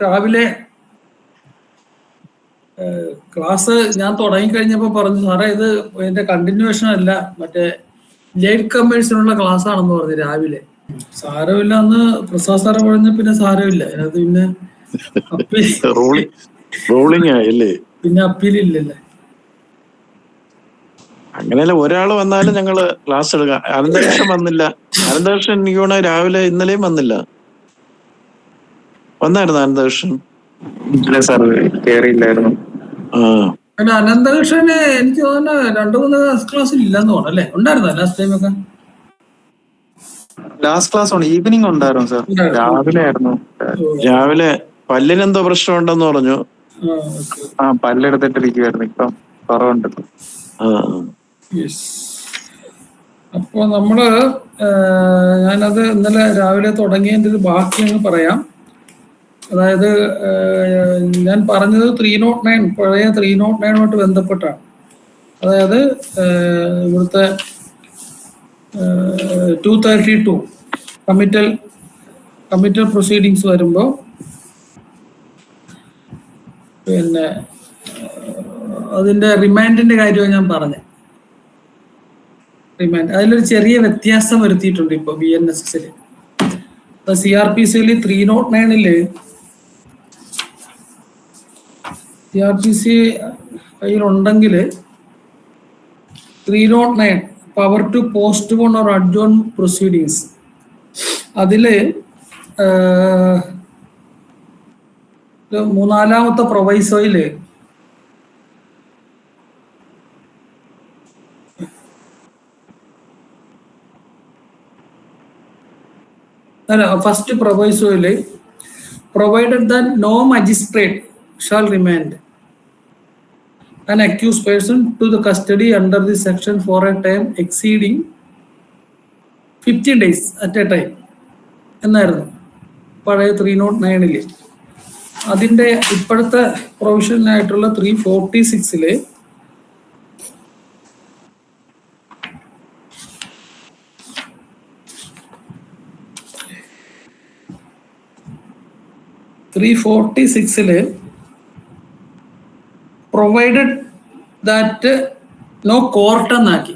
രാവിലെ ക്ലാസ് ഞാൻ തുടങ്ങിക്കഴിഞ്ഞപ്പോൾ പറഞ്ഞു, സാറേ ഇത് ഇതിന്റെ കണ്ടിന്യൂവേഷൻ അല്ല, മറ്റേ ലേറ്റ് കമേഴ്സിനുള്ള ക്ലാസ് ആണെന്ന് പറഞ്ഞു രാവിലെ. സാരമില്ല, അന്ന് പ്രസാദ് സാറ് പറഞ്ഞ പിന്നെ സാരമില്ല, അതിനകത്ത് പിന്നെ പിന്നെ അപ്പീലില്ലല്ലേ. അങ്ങനെയല്ല, ഒരാള് വന്നാലും ഞങ്ങള് ക്ലാസ് എടുക്കാം. അനന്തകൃഷ്ണൻ വന്നില്ല. അനന്തകൃഷ്ണൻ എനിക്ക് രാവിലെ ഇന്നലെയും വന്നില്ല. വന്നായിരുന്നു അനന്തകൃഷ്ണൻ? ഇല്ല സാർ, കേറിയില്ലായിരുന്നു. അനന്തകൃഷ്ണന് എനിക്ക് തോന്നുന്നു 2-3 ക്ലാസ്സിൽ ഇല്ലെന്ന് തോന്നുന്നു അല്ലേ? ഉണ്ടായിരുന്നോ ലാസ്റ്റ് ടൈം ഒക്കെ? ലാസ്റ്റ് ക്ലാസ് ആണ്, ഈവനിങ് ഉണ്ടായിരുന്നു സാർ. രാവിലെ ആയിരുന്നു. രാവിലെ പല്ലിനെന്തോ പ്രശ്നമുണ്ടെന്ന് പറഞ്ഞു. പല്ലെടുത്തിട്ടിരിക്കുവായിരുന്നു, ഇപ്പം കുറവുണ്ട്. അപ്പൊ നമ്മള് ഞാനത് ഇന്നലെ രാവിലെ തുടങ്ങിയതിന്റെ ഒരു ബാക്കി അങ്ങ് പറയാം. അതായത് ഞാൻ പറഞ്ഞത് 309 പഴയ 309 ബന്ധപ്പെട്ടാണ്. അതായത് ഇവിടുത്തെ 232 കമ്മിറ്റൽ പ്രൊസീഡിങ്സ് വരുമ്പോൾ പിന്നെ അതിന്റെ റിമാൻഡിന്റെ കാര്യമാണ് ഞാൻ പറഞ്ഞത്. റിമാൻഡ് അതിലൊരു ചെറിയ വ്യത്യാസം വരുത്തിയിട്ടുണ്ട് ഇപ്പോൾ BNSS-ല്. CRPC-ൽ 309-ല് CRPC കയ്യിലുണ്ടെങ്കിൽ 309 power to postpone or adjourn proceedings, അതില് 3-ാമത്തെ പ്രൊവൈസോയില് ഫസ്റ്റ് പ്രൊവൈസോയില് provided that no magistrate shall remand an accused person to the custody under this section for a time exceeding 15 days at a time എന്നായിരുന്നു പഴയ 309-ല്. അതിൻ്റെ ഇപ്പോഴത്തെ പ്രൊവിഷനായിട്ടുള്ള 346-ല് പ്രൊവൈഡഡ് ദാറ്റ് നോ കോർട്ട് എന്നാക്കി.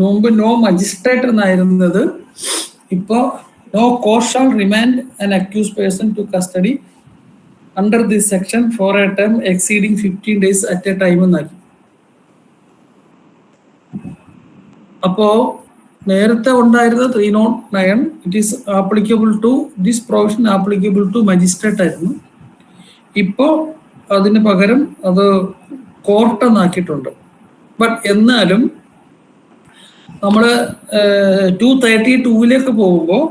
മുമ്പ് നോ മജിസ്ട്രേറ്റ് എന്നായിരുന്നത്, ഇപ്പോൾ no court shall remand an accused person to custody under this section for a time exceeding 15 days at a time എന്നാക്കി. അപ്പോ നേരത്തെ ഉണ്ടായിരുന്ന 309 it is applicable to this provision applicable to magistrate ആയിരുന്നു. ഇപ്പോൾ അതിന് പകരം അത് കോർട്ട് എന്നാക്കിയിട്ടുണ്ട്. ബട്ട് എന്നാലും നമ്മൾ 232-ലേക്ക് പോകുമ്പോൾ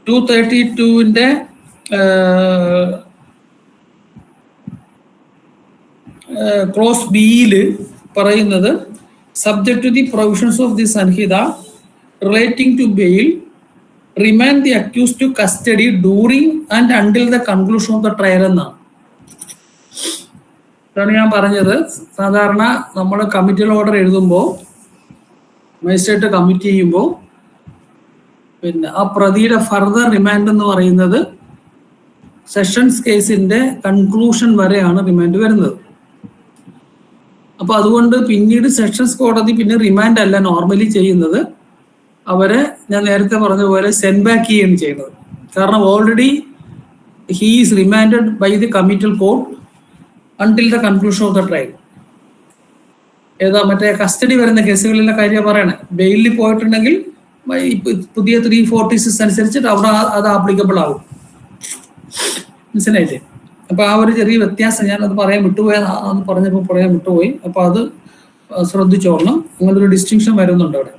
232-ന്റെ ക്ലോസ് B-യിൽ പറയുന്നത്, subject to the provisions of this Sanhita relating to bail, remand the accused to custody during and until the conclusion of the trial എന്നാണ്. ഇതാണ് ഞാൻ പറഞ്ഞത്. സാധാരണ നമ്മൾ കമ്മിറ്റിയിൽ ഓർഡർ എഴുതുമ്പോൾ, മജിസ്ട്രേറ്റ് കമ്മിറ്റ് ചെയ്യുമ്പോൾ, പിന്നെ ആ പ്രതിയുടെ ഫർദർ റിമാൻഡ് എന്ന് പറയുന്നത് സെഷൻസ് കേസിന്റെ കൺക്ലൂഷൻ വരെയാണ് റിമാൻഡ് വരുന്നത്. അപ്പൊ അതുകൊണ്ട് പിന്നീട് സെഷൻസ് കോടതി പിന്നെ റിമാൻഡ് അല്ല നോർമലി ചെയ്യുന്നത്, അവരെ ഞാൻ നേരത്തെ പറഞ്ഞ പോലെ സെൻഡ് ബാക്ക് ചെയ്യുകയാണ് ചെയ്യുന്നത്. കാരണം already he is remanded by the committal court until the conclusion of the trial. ഏതാ മറ്റേ കസ്റ്റഡി വരുന്ന കേസുകളിലെ കാര്യം പറയണേ. ബെയിലിൽ പോയിട്ടുണ്ടെങ്കിൽ പുതിയ 346 അനുസരിച്ചിട്ട് അവിടെ അത് ആപ്ലിക്കബിൾ ആകും. മനസ്സിലായില്ലേ? അപ്പൊ ആ ഒരു ചെറിയ വ്യത്യാസം ഞാനത് പറയാൻ വിട്ടുപോയെന്ന് പറഞ്ഞപ്പോൾ പറയാൻ വിട്ടുപോയി. അപ്പൊ അത് ശ്രദ്ധിച്ചോളണം. അങ്ങനൊരു ഡിസ്റ്റിങ്ഷൻ വരുന്നുണ്ട് അവിടെ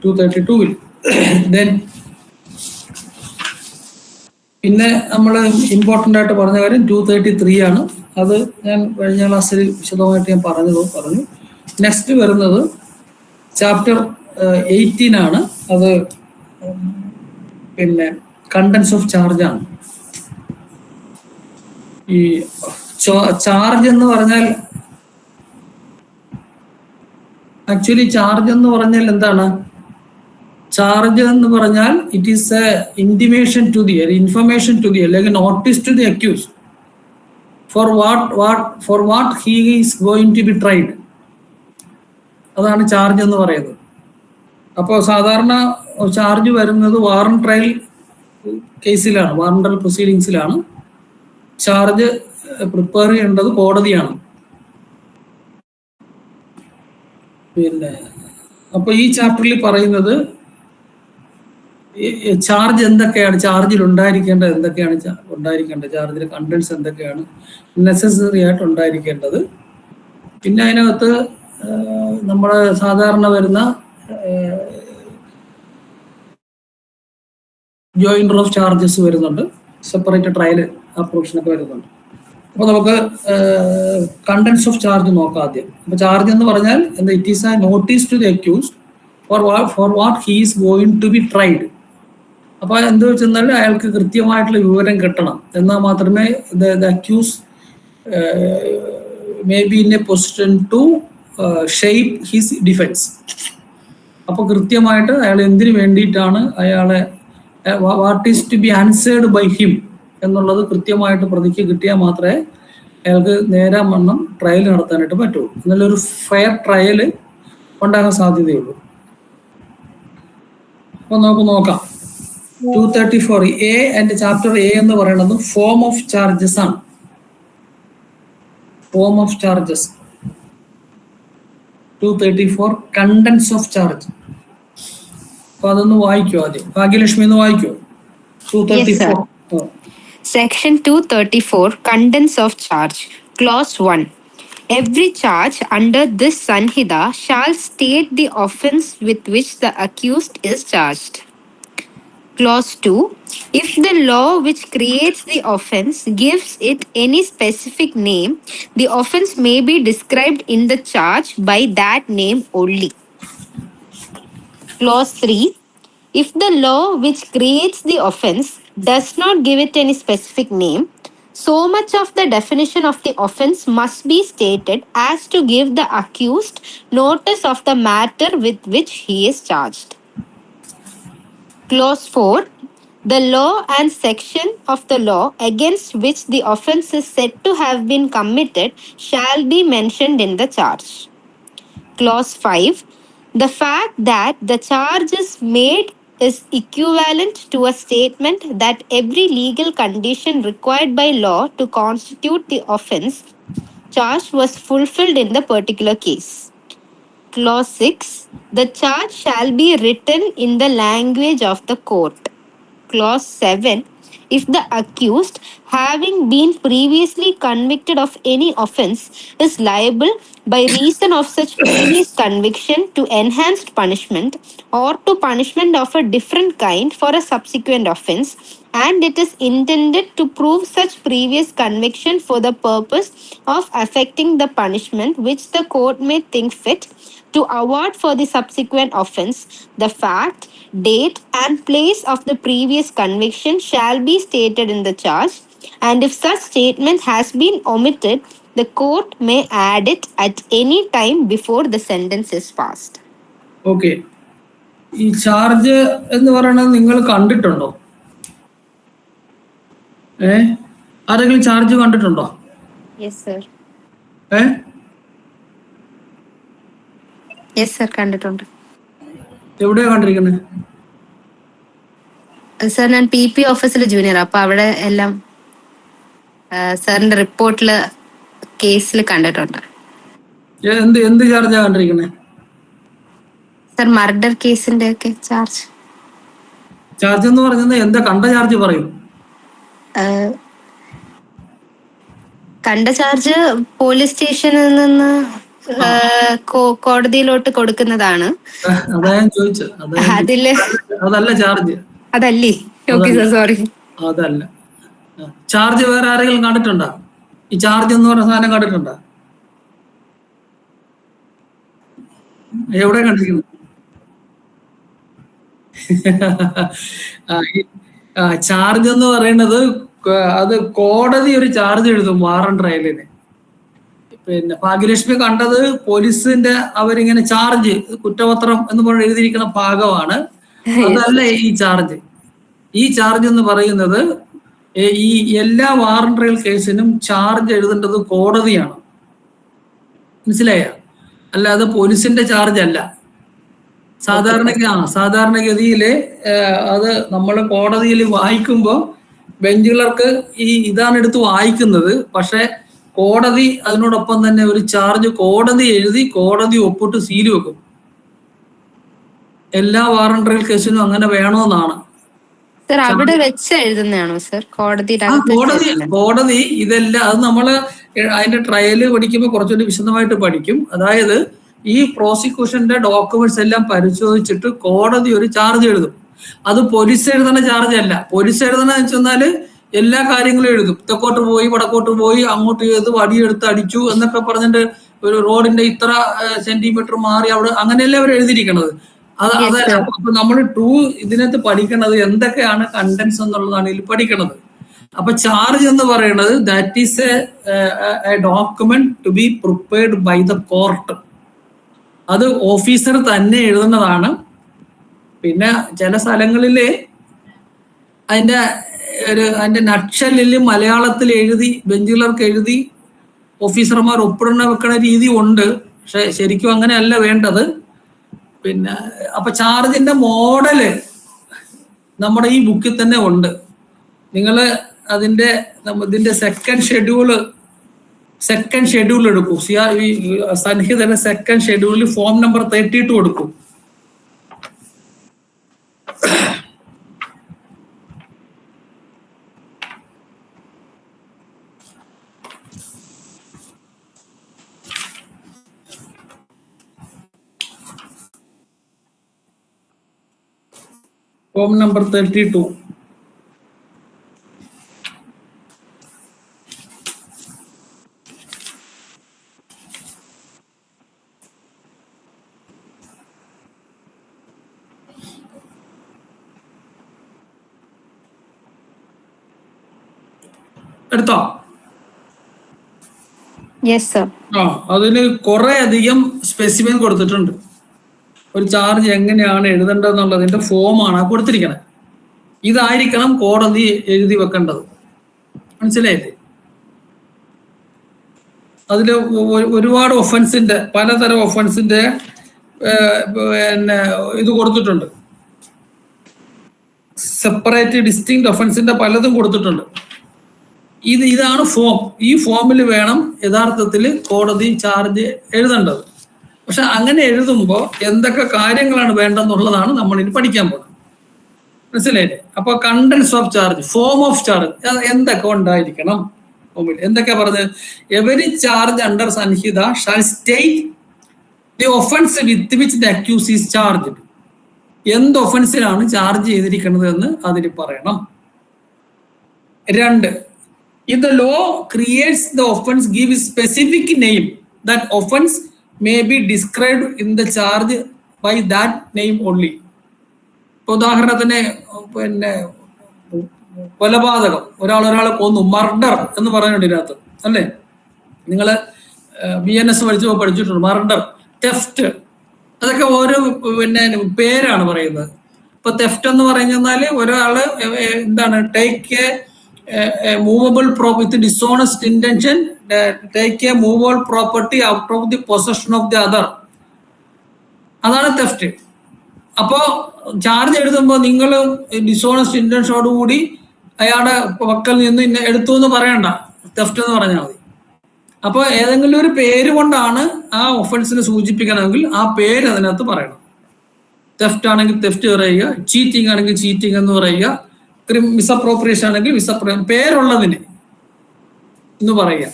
232-ൽ. ദെൻ പിന്നെ നമ്മൾ ഇമ്പോർട്ടൻ്റ് ആയിട്ട് പറഞ്ഞ കാര്യം 233 ആണ്. അത് ഞാൻ കഴിഞ്ഞ ക്ലാസ്സിൽ വിശദമായിട്ട് ഞാൻ പറഞ്ഞു. നെക്സ്റ്റ് വരുന്നത് ചാപ്റ്റർ 18 ആണ്. അത് പിന്നെ കണ്ടൻസ് ഓഫ് ചാർജ് ആണ്. ഈ ചാർജ് എന്ന് പറഞ്ഞാൽ ആക്ച്വലി ചാർജ് എന്ന് പറഞ്ഞാൽ എന്താണ്? ചാർജ് എന്ന് പറഞ്ഞാൽ it is a intimation to the information to the അല്ലെങ്കിൽ notice to the accuse for what he is going to be tried. അതാണ് ചാർജ് എന്ന് പറയുന്നത്. അപ്പോൾ സാധാരണ ചാർജ് വരുന്നത് വാറന്റ് ട്രയൽ കേസിലാണ്, വാറന്റൽ പ്രൊസീഡിങ്സിലാണ്. ചാർജ് പ്രിപ്പയർ ചെയ്യേണ്ടത് കോടതിയാണ്. പിന്നെ അപ്പൊ ഈ ചാപ്റ്ററിൽ പറയുന്നത് ചാർജ് എന്തൊക്കെയാണ്, ചാർജിൽ ഉണ്ടായിരിക്കേണ്ടത് എന്തൊക്കെയാണ്, ചാർജിലെ കണ്ടൻസ് എന്തൊക്കെയാണ് നെസസറി ആയിട്ട് ഉണ്ടായിരിക്കേണ്ടത്. പിന്നെ അതിനകത്ത് നമ്മൾ സാധാരണ വരുന്ന ജോയിൻറ്റർ ഓഫ് ചാർജസ് വരുന്നുണ്ട്, സെപ്പറേറ്റ് ട്രയൽ ആ പ്രൊവിഷനൊക്കെ വരുന്നുണ്ട്. അപ്പോൾ നമുക്ക് കണ്ടൻസ് ഓഫ് ചാർജ് നോക്കാം ആദ്യം. അപ്പോൾ ചാർജ് എന്ന് പറഞ്ഞാൽ എന്താ? It is a notice to the accused for what he is going to be tried. അപ്പോൾ എന്ത് വെച്ചെന്നാൽ അയാൾക്ക് കൃത്യമായിട്ടുള്ള വിവരം കിട്ടണം, എന്നാൽ മാത്രമേ the accused may be in a position to shape his defence. അപ്പോൾ കൃത്യമായിട്ട് അയാൾ എന്തിനു വേണ്ടിയിട്ടാണ് അയാളെ what is to be answered by him എന്നുള്ളത് കൃത്യമായിട്ട് പ്രതിക്ക് കിട്ടിയാൽ മാത്രമേ അയാൾക്ക് നേരാൻ വണ്ണം ട്രയൽ നടത്താനായിട്ട് പറ്റുള്ളൂ. എന്നാലൊരു ഫെയർ ട്രയൽ ഉണ്ടാകാൻ സാധ്യതയുള്ളൂ. അപ്പോൾ നമുക്ക് നോക്കാം. 234 എ ആൻഡ് ചാപ്റ്റർ എ എന്ന് പറയുന്നത് ഫോം ഓഫ് ചാർജസ് ആണ്. Form of charges. 234 contents of charge. അപ്പൊ അതൊന്ന് വായിക്കോ ആദ്യം. ഭാഗ്യലക്ഷ്മി ഒന്ന് വായിക്കോ. 234. Section 234 Contents of Charge. Clause 1. Every charge under this Sanhita shall state the offence with which the accused is charged. Clause 2. If the law which creates the offence gives it any specific name, the offence may be described in the charge by that name only. Clause 3. If the law which creates the offence does not give it any specific name, so much of the definition of the offence must be stated as to give the accused notice of the matter with which he is charged. Clause 4. The law and section of the law against which the offence is said to have been committed shall be mentioned in the charge. Clause 5. The fact that the charge is made is equivalent to a statement that every legal condition required by law to constitute the offence charge was fulfilled in the particular case. Clause 6. The charge shall be written in the language of the court. Clause 7. If the accused, having been previously convicted of any offence, is liable by reason of such previous conviction to enhanced punishment or to punishment of a different kind for a subsequent offence, and it is intended to prove such previous conviction for the purpose of affecting the punishment which the court may think fit to award for the subsequent offence, the fact, date, and place of the previous conviction shall be stated in the charge, and if such statement has been omitted, the court may add it at any time before the sentence is passed. Okay. ഈ charge എന്ന് പറയുന്നത് നിങ്ങൾ കണ്ടിട്ടുണ്ടോ? ആരെങ്കിലും charge കണ്ടിട്ടുണ്ടോ? Yes, sir. ഏ Yes, sir. കണ്ടിട്ടുണ്ട്. എവിടെയാ കണ്ടിരിക്കുന്നത്? സർ ഞാൻ PP ഓഫീസിലെ ജൂനിയർ, അപ്പൊ അവിടെ എല്ലാം സാറിന്റെ റിപ്പോർട്ടില് കേസിൽ കണ്ടിട്ടുണ്ട്. എന്ത് ചാർജാ കണ്ടിരിക്കുന്നത്? സർ മർഡർ കേസിന്റെ ഒക്കെ ചാർജ്. ചാർജ് എന്ന് പറയുന്നത് എന്താ? കണ്ട ചാർജ് പറയും. കണ്ട ചാർജ് പോലീസ് സ്റ്റേഷനിൽ നിന്ന് കോടതിയിലോട്ട് കൊടുക്കുന്നതാണ്. അതാ ഞാൻ ചോദിച്ചത്. അതില് അതല്ല ചാർജ്. അതല്ലേ? Okay sir, sorry. അതല്ല ചാർജ്. വേറെ ആരെങ്കിലും കണ്ടിട്ടുണ്ടോ? ഈ ചാർജ് എന്ന് പറയുന്ന സാധനം കണ്ടിട്ടുണ്ടോ? എവിടെ കണ്ടിരിക്കുന്നു? ചാർജ് എന്ന് പറയുന്നത് അത് കോടതി ഒരു ചാർജ് എഴുതും വാറന്റ് ട്രയലിന്. പിന്നെ ഭാഗ്യലക്ഷ്മി കണ്ടത് പോലീസിന്റെ അവരിങ്ങനെ ചാർജ് കുറ്റപത്രം എന്ന് പറഞ്ഞ് എഴുതിയിരിക്കുന്ന ഭാഗമാണ്. അതല്ല ഈ ചാർജ്. ഈ ചാർജ് എന്ന് പറയുന്നത് ഈ എല്ലാ വാറണ്ടറി കേസിനും ചാർജ് എഴുതേണ്ടത് കോടതിയാണ്. മനസ്സിലായ? അല്ലാതെ പോലീസിന്റെ ചാർജ് അല്ല. സാധാരണഗതിയിൽ അത് നമ്മൾ കോടതിയിൽ വായിക്കുമ്പോൾ ബെഞ്ച് ക്ലർക്ക് ഇതാണ് എടുത്ത് വായിക്കുന്നത്. പക്ഷെ കോടതി അതിനോടൊപ്പം തന്നെ ഒരു ചാർജ് കോടതി എഴുതി കോടതി ഒപ്പിട്ട് സീൽ വെക്കും. എല്ലാ വാറണ്ടറി കേസിനും അങ്ങനെ വേണമെന്നാണ്. അവിടെ വെച്ച് എഴുതുന്നതാണോ സർ? കോടതി ഇതെല്ലാം അത് നമ്മള് അതിന്റെ ട്രയല് പഠിക്കുമ്പോൾ കുറച്ചുകൂടി വിശദമായിട്ട് പഠിക്കും. അതായത് ഈ പ്രോസിക്യൂഷന്റെ ഡോക്യുമെന്റ്സ് എല്ലാം പരിശോധിച്ചിട്ട് കോടതി ഒരു ചാർജ് എഴുതും. അത് പോലീസ് എഴുതുന്ന ചാർജ് അല്ല. പോലീസ് എഴുതുന്ന വെച്ചാൽ എല്ലാ കാര്യങ്ങളും എഴുതും. തെക്കോട്ട് പോയി വടക്കോട്ട് പോയി അങ്ങോട്ട് ചെയ്ത് വടിയെടുത്ത് അടിച്ചു എന്നൊക്കെ പറഞ്ഞിട്ട് ഒരു റോഡിന്റെ ഇത്ര സെന്റിമീറ്റർ മാറി അവിടെ അങ്ങനെയല്ലേ അവർ എഴുതിയിരിക്കണത്. അതല്ല. അപ്പൊ നമ്മൾ ഇതിനകത്ത് പഠിക്കണത് എന്തൊക്കെയാണ് കണ്ടൻസ് എന്നുള്ളതാണ് ഇതിൽ പഠിക്കണത്. അപ്പൊ ചാർജ് എന്ന് പറയുന്നത് that is a document to be prepared by the court. അത് ഓഫീസർ തന്നെ എഴുതുന്നതാണ്. പിന്നെ ചില സ്ഥലങ്ങളില് അതിന്റെ നക്ഷലില് മലയാളത്തിൽ എഴുതി ബെഞ്ച് ക്ലർക്ക് എഴുതി ഓഫീസർമാർ ഒപ്പിടണ വെക്കണ രീതി ഉണ്ട്. പക്ഷെ ശരിക്കും അങ്ങനെയല്ല വേണ്ടത്. പിന്നെ അപ്പൊ ചാർജിന്റെ മോഡല് നമ്മുടെ ഈ ബുക്കിൽ തന്നെ ഉണ്ട്. നിങ്ങൾ ഇതിന്റെ സെക്കൻഡ് ഷെഡ്യൂൾ എടുക്കും. സംഹിതയുടെ സെക്കൻഡ് ഷെഡ്യൂളിൽ ഫോം നമ്പർ 32 എടുക്കും. Form number 32. എടുത്തോ? അതിന് കുറെ അധികം സ്പെസിഫിൻ കൊടുത്തിട്ടുണ്ട്. ഒരു ചാർജ് എങ്ങനെയാണ് എഴുതേണ്ടതെന്നുള്ളതിന്റെ ഫോമാണ് കൊടുത്തിരിക്കണത്. ഇതായിരിക്കണം കോടതി എഴുതി വെക്കേണ്ടത്. മനസ്സിലായില്ലേ? അതില് ഒരുപാട് ഒഫൻസിന്റെ പലതരം ഒഫൻസിന്റെ പിന്നെ ഇത് കൊടുത്തിട്ടുണ്ട്. സെപ്പറേറ്റ് ഡിസ്റ്റിങ്ക്ട് ഒഫൻസിന്റെ പലതും കൊടുത്തിട്ടുണ്ട്. ഇതാണ് ഫോം. ഈ ഫോമിൽ വേണം യഥാർത്ഥത്തിൽ കോടതി ചാർജ് എഴുതേണ്ടത്. പക്ഷെ അങ്ങനെ എഴുതുമ്പോൾ എന്തൊക്കെ കാര്യങ്ങളാണ് വേണ്ടെന്നുള്ളതാണ് നമ്മൾ ഇനി പഠിക്കാൻ പോകുന്നത്. മനസ്സിലായില്ലേ? അപ്പൊ contents of charge, form of charge എന്തൊക്കെ ഉണ്ടായിരിക്കണം? എന്തൊക്കെ പറഞ്ഞത്? Every charge under Sanhita shall state the offence with which the accused is charged. എന്ത് ഒഫൻസിലാണ് ചാർജ് ചെയ്തിരിക്കുന്നത് എന്ന് അതിൽ പറയണം. 2, if the law creates the offense, give a specific name. That offense may be described in the charge by that name only. ഉദാഹരണത്തിന് പിന്നെ കൊലപാതകം, ഒരാളെ കൊന്നു, മർഡർ എന്ന് പറയുന്നുണ്ട് ഇതിനകത്ത് അല്ലേ? നിങ്ങൾ BNS പഠിച്ചിട്ടുണ്ട്. മർഡർ, തെഫ്റ്റ്, അതൊക്കെ ഓരോ പിന്നെ പേരാണ് പറയുന്നത്. ഇപ്പൊ തെഫ്റ്റ് എന്ന് പറഞ്ഞാൽ ഒരാള് എന്താണ് take a movable property with dishonest intention, take a movable property out of the possession of the other. അതാണ് തെഫ്റ്റ്. അപ്പോ ചാർജ് എഴുതുമ്പോൾ നിങ്ങൾ ഡിസോണസ്റ്റ് ഇന്റൻഷനോട് കൂടി അയാളുടെ പക്കൽ നിന്ന് എടുത്തു എന്ന് പറയണ്ട, തെഫ്റ്റ് എന്ന് പറഞ്ഞാൽ മതി. അപ്പൊ ഏതെങ്കിലും ഒരു പേര് കൊണ്ടാണ് ആ ഒഫൻസിനെ സൂചിപ്പിക്കണമെങ്കിൽ ആ പേര് അതിനകത്ത് പറയണം. തെഫ്റ്റ് ആണെങ്കിൽ തെഫ്റ്റ് പറയുക, ചീറ്റിംഗ് ആണെങ്കിൽ ചീറ്റിംഗ് എന്ന് പറയുക, മിസ്അപ്രോപ്രിയേഷൻ ആണെങ്കിൽ പേരുള്ളതിന് എന്ന് പറയുക.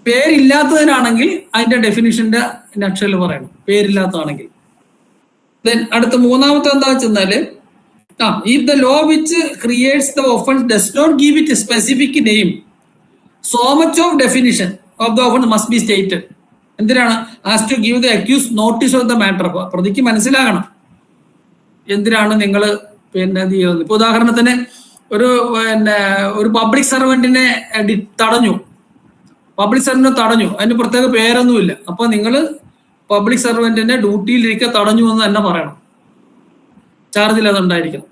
പേരില്ലാത്തതിനാണെങ്കിൽ അതിന്റെ ഡെഫിനിഷന്റെ നക്ഷല് പറയണം, പേരില്ലാത്തതാണെങ്കിൽ. ദെൻ അടുത്ത മൂന്നാമത്തെ എന്താ വെച്ചെന്നാല് if the law which creates the offense does not give it a specific name, so much of definition of the offense must be stated. എന്തിനാണ്? as to give the accused notice of the matter. പ്രതിക്ക് മനസ്സിലാകണം എന്തിനാണ് നിങ്ങൾ പിന്നെ എന്ത് ചെയ്യുന്നത്. ഇപ്പൊ ഉദാഹരണത്തിന് ഒരു പബ്ലിക് സർവന്റിനെ തടഞ്ഞു, അതിന് പ്രത്യേക പേരൊന്നുമില്ല. അപ്പൊ നിങ്ങൾ പബ്ലിക് സർവന്റിനെ ഡ്യൂട്ടിയിലിരിക്കെ തടഞ്ഞു എന്ന് തന്നെ പറയണം. ചാർജിൽ അതുണ്ടായിരിക്കണം.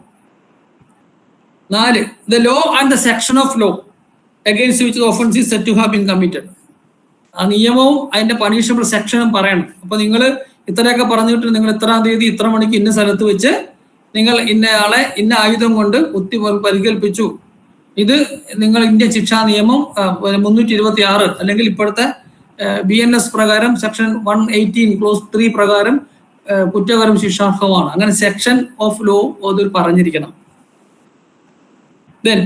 4. The law and the section of law against which the offense is said to have been committed. ആ നിയമവും അതിന്റെ പണിഷബിൾ സെക്ഷനും പറയണം. അപ്പൊ നിങ്ങൾ ഇത്രയൊക്കെ പറഞ്ഞിട്ട് നിങ്ങൾ ഇത്രാം തീയതി ഇത്ര മണിക്ക് ഇന്ന സ്ഥലത്ത് വെച്ച് നിങ്ങൾ ഇന്നയാളെ ഇന്ന ആയുധം കൊണ്ട് കുത്തി പരിക്കേൽപ്പിച്ചു, ഇത് നിങ്ങൾ ഇന്ത്യൻ ശിക്ഷാ നിയമം 326 അല്ലെങ്കിൽ ഇപ്പോഴത്തെ BNS പ്രകാരം സെക്ഷൻ 118 ക്ലോസ് 3 പ്രകാരം കുറ്റകരം ശിക്ഷാർഹമാണ്. അങ്ങനെ സെക്ഷൻ ഓഫ് ലോ അതിൽ പറഞ്ഞിരിക്കണം. Then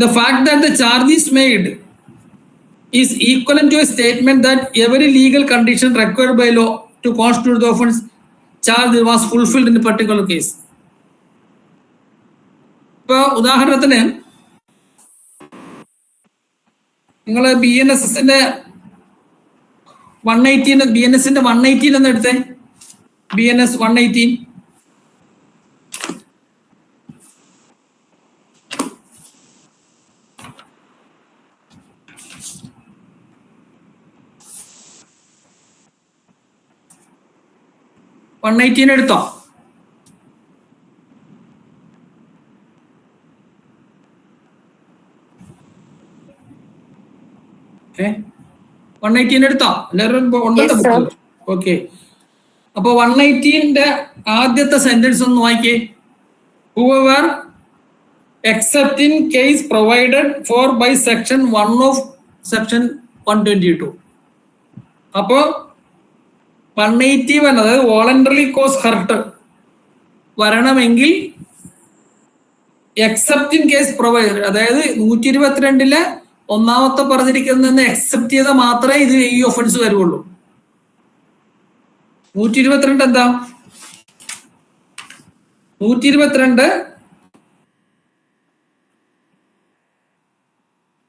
the fact that the charge is made is equivalent to a statement that every legal condition required by law to constitute the offense charge was fulfilled in a particular case. ഇപ്പൊ ഉദാഹരണത്തിന് നിങ്ങൾ BNSന്റെ 118 എന്ന് എടുത്തേ. BNS 118 118 എടുത്തോ? ഏ 118 എടുത്തോ? എല്ലാവരും ഉണ്ടല്ലോ. ഓക്കെ, അപ്പൊ 118ന്റെ ആദ്യത്തെ സെന്റൻസ് ഒന്ന് വായിക്കേ. Whoever except in case provided for by section 1 of section 122. അപ്പോ 181 അതായത് വോളണ്ടറി കോസ് ഹർട്ട് വരണമെങ്കിൽ എക്സെപ്റ്റ് ഇൻ കേസ് പ്രൊവൈഡ്, അതായത് 122 ഒന്നാമത്തെ പറഞ്ഞിരിക്കുന്നതെന്ന് എക്സെപ്റ്റ് ചെയ്താൽ മാത്രമേ ഇത് ഈ ഒഫൻസ് വരുള്ളൂ. 122 എന്താ? 122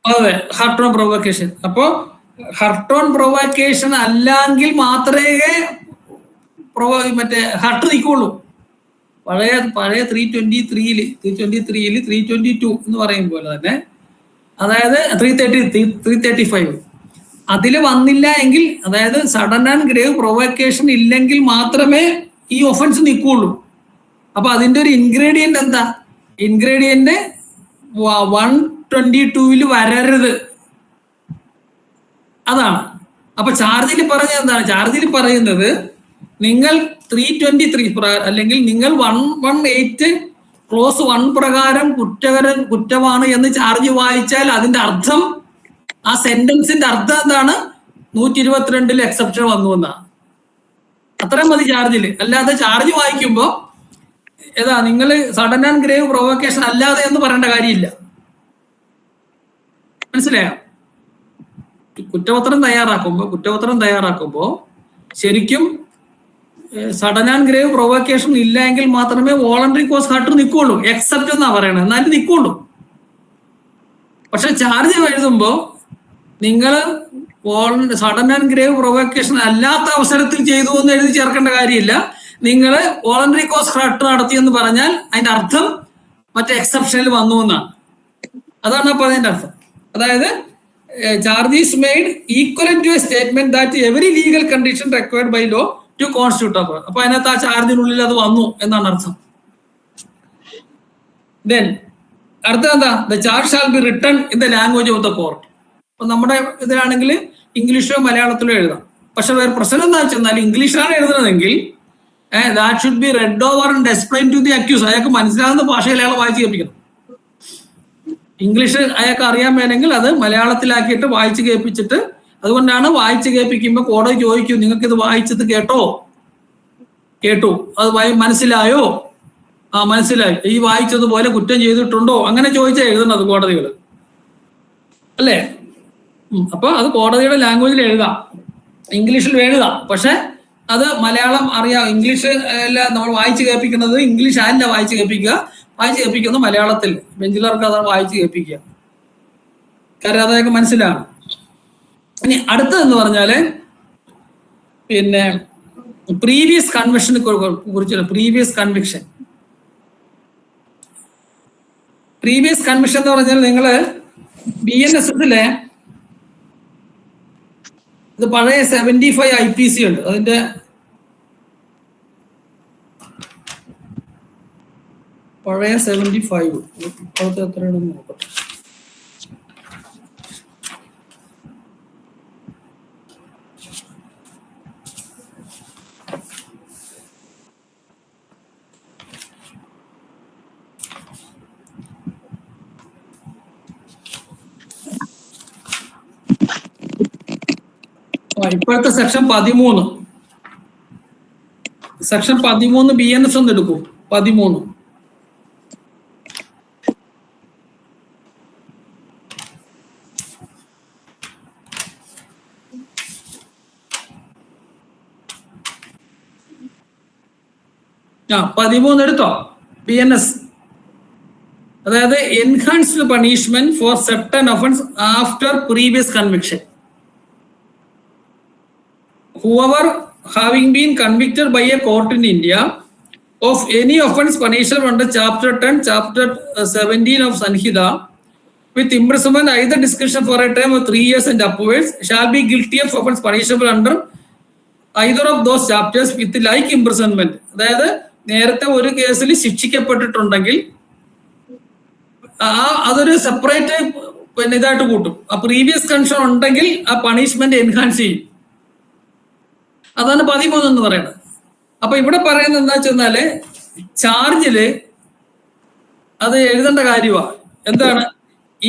അതെ, ഹർട്ട് ഓൺ പ്രൊവക്കേഷൻ. അപ്പോ ഹർട്ട് ഓൺ പ്രൊവക്കേഷൻ അല്ലെങ്കിൽ മാത്രമേ മറ്റേ ഹർട്ട് നിൽക്കുള്ളൂ. പഴയ 323 322 എന്ന് പറയും പോലെ തന്നെ, അതായത് 335 അതിൽ വന്നില്ല എങ്കിൽ, അതായത് സഡൻ ആൻഡ് ഗ്രേവ് പ്രൊവക്കേഷൻ ഇല്ലെങ്കിൽ മാത്രമേ ഈ ഒഫൻസ് നിൽക്കുള്ളൂ. അപ്പൊ അതിന്റെ ഒരു ഇൻഗ്രീഡിയന്റ് എന്താ? ഇൻഗ്രീഡിയന്റ് 122 വരരുത്, അതാണ്. അപ്പൊ ചാർജിൽ പറഞ്ഞത് എന്താണ്? ചാർജിൽ പറയുന്നത് നിങ്ങൾ 323 അല്ലെങ്കിൽ നിങ്ങൾ 118 ക്ലോസ് 1 പ്രകാരം കുറ്റമാണ് എന്ന് ചാർജ് വായിച്ചാൽ അതിന്റെ അർത്ഥം, ആ സെന്റൻസിന്റെ അർത്ഥം എന്താണ്? 122 എക്സെപ്ഷൻ വന്നു എന്നാണ്. അത്രയും മതി ചാർജിൽ. അല്ലാതെ ചാർജ് വായിക്കുമ്പോ ഏതാ നിങ്ങൾ സഡൻ ആൻഡ് ഗ്രേവ് പ്രൊവക്കേഷൻ അല്ലാതെ എന്ന് പറയേണ്ട കാര്യമില്ല. മനസ്സിലായോ? കുറ്റപത്രം തയ്യാറാക്കുമ്പോ ശരിക്കും സഡൻ ആൻഡ് ഗ്രേവ് പ്രൊവക്കേഷൻ ഇല്ല എങ്കിൽ മാത്രമേ വോളണ്ടറി കോസ് ഹർട്ട് നിൽക്കുള്ളൂ. എക്സെപ്റ്റ് എന്നാ പറയണത്, എന്നാലും നിൽക്കുള്ളൂ. പക്ഷെ ചാർജ് എഴുതുമ്പോ നിങ്ങൾ സഡൻ ആൻഡ് ഗ്രേവ് പ്രൊവക്കേഷൻ അല്ലാത്ത അവസരത്തിൽ ചെയ്തു എന്ന് എഴുതി ചേർക്കേണ്ട കാര്യമില്ല. നിങ്ങൾ വോളണ്ടറി കോസ് ഹർട്ട് നടത്തിയെന്ന് പറഞ്ഞാൽ അതിന്റെ അർത്ഥം മറ്റേ എക്സെപ്ഷനിൽ വന്നു എന്നാണ്. അതാണ് അപ്പൊ അതിന്റെ അർത്ഥം. അതായത് charge is made equivalent to a statement that every legal condition required by law to constitute. അപ്പൊ അതിനകത്ത് ആ ചാർജിനുള്ളിൽ അത് വന്നു എന്നാണ് അർത്ഥം. ദെൻ അടുത്ത എന്താ? The charge shall be written in the language of the court. അപ്പൊ നമ്മുടെ ഇതിലാണെങ്കിൽ ഇംഗ്ലീഷോ മലയാളത്തിലോ എഴുതാം. പക്ഷെ വേറെ പ്രശ്നം എന്താ വെച്ചാൽ ഇംഗ്ലീഷിലാണ് എഴുതുന്നതെങ്കിൽ that should be read over and explain to the accused. അയാൾക്ക് മനസ്സിലാകുന്ന ഭാഷയിൽ അയാൾ വായിച്ച് കേൾപ്പിക്കണം. ഇംഗ്ലീഷ് അയാൾക്ക് അറിയാൻ വേണമെങ്കിൽ അത് മലയാളത്തിലാക്കിയിട്ട് വായിച്ച് കേൾപ്പിച്ചിട്ട്, അതുകൊണ്ടാണ് വായിച്ച് കേൾപ്പിക്കുമ്പോൾ കോടതി ചോദിക്കും, നിങ്ങൾക്ക് ഇത് വായിച്ചത് കേട്ടു, അത് മനസ്സിലായോ? ആ മനസ്സിലായി. ഈ വായിച്ചതുപോലെ കുറ്റം ചെയ്തിട്ടുണ്ടോ? അങ്ങനെ ചോദിച്ചാൽ എഴുതുന്നത് കോടതികൾ, അല്ലേ? അപ്പൊ അത് കോടതിയുടെ ലാംഗ്വേജിൽ എഴുതാം, ഇംഗ്ലീഷിൽ എഴുതാം. പക്ഷെ അത് മലയാളം അറിയാം. ഇംഗ്ലീഷ് അല്ല നമ്മൾ വായിച്ച് കേൾപ്പിക്കുന്നത്, ഇംഗ്ലീഷ് അല്ല വായിച്ച് കേൾപ്പിക്കുന്നത് മലയാളത്തിൽ. ബെഞ്ചിലർക്ക് അതാണ് വായിച്ച് കേൾപ്പിക്കുക. കാര്യം അതൊക്കെ മനസ്സിലാണ്. ഇനി അടുത്തതെന്ന് പറഞ്ഞാല് പിന്നെ പ്രീവിയസ് കൺവിക്ഷനെ കുറിച്ചുള്ള പ്രീവിയസ് കൺവിക്ഷൻ എന്ന് പറഞ്ഞാൽ നിങ്ങള് BNSലെ ഇത് പഴയ 75 IPC ഉണ്ട്. അതിന്റെ പഴയ 75, ഇപ്പോഴത്തെ എത്രയാണെന്ന് നോക്കട്ടെ. ഇപ്പോഴത്തെ സെക്ഷൻ 13, സെക്ഷൻ 13 BNS ഒന്ന് എടുക്കൂ. 13 13 എടുത്തോ. BNS, അതായത് enhanced punishment for certain offence after previous conviction. Whoever having been convicted by a court in India of any offence punishable under Chapter 10, Chapter 17 of Sanhita with imprisonment either discretion for a term of 3 years and upwards shall be guilty of offence punishable under either of those chapters with like imprisonment. അതായത് നേരത്തെ ഒരു കേസിൽ ശിക്ഷിക്കപ്പെട്ടിട്ടുണ്ടെങ്കിൽ അതൊരു separate പിന്നെ ഇതായിട്ട് കൂട്ടും. ആ previous conviction ഉണ്ടെങ്കിൽ ആ പണിഷ്മെന്റ് എൻഹാൻസ് ചെയ്യും. അതാണ് 13 എന്ന് പറയുന്നത്. അപ്പൊ ഇവിടെ പറയുന്നത് എന്താ വെച്ചാല് ചാർജില് അത് എഴുതേണ്ട കാര്യമാണ്. എന്താണ്?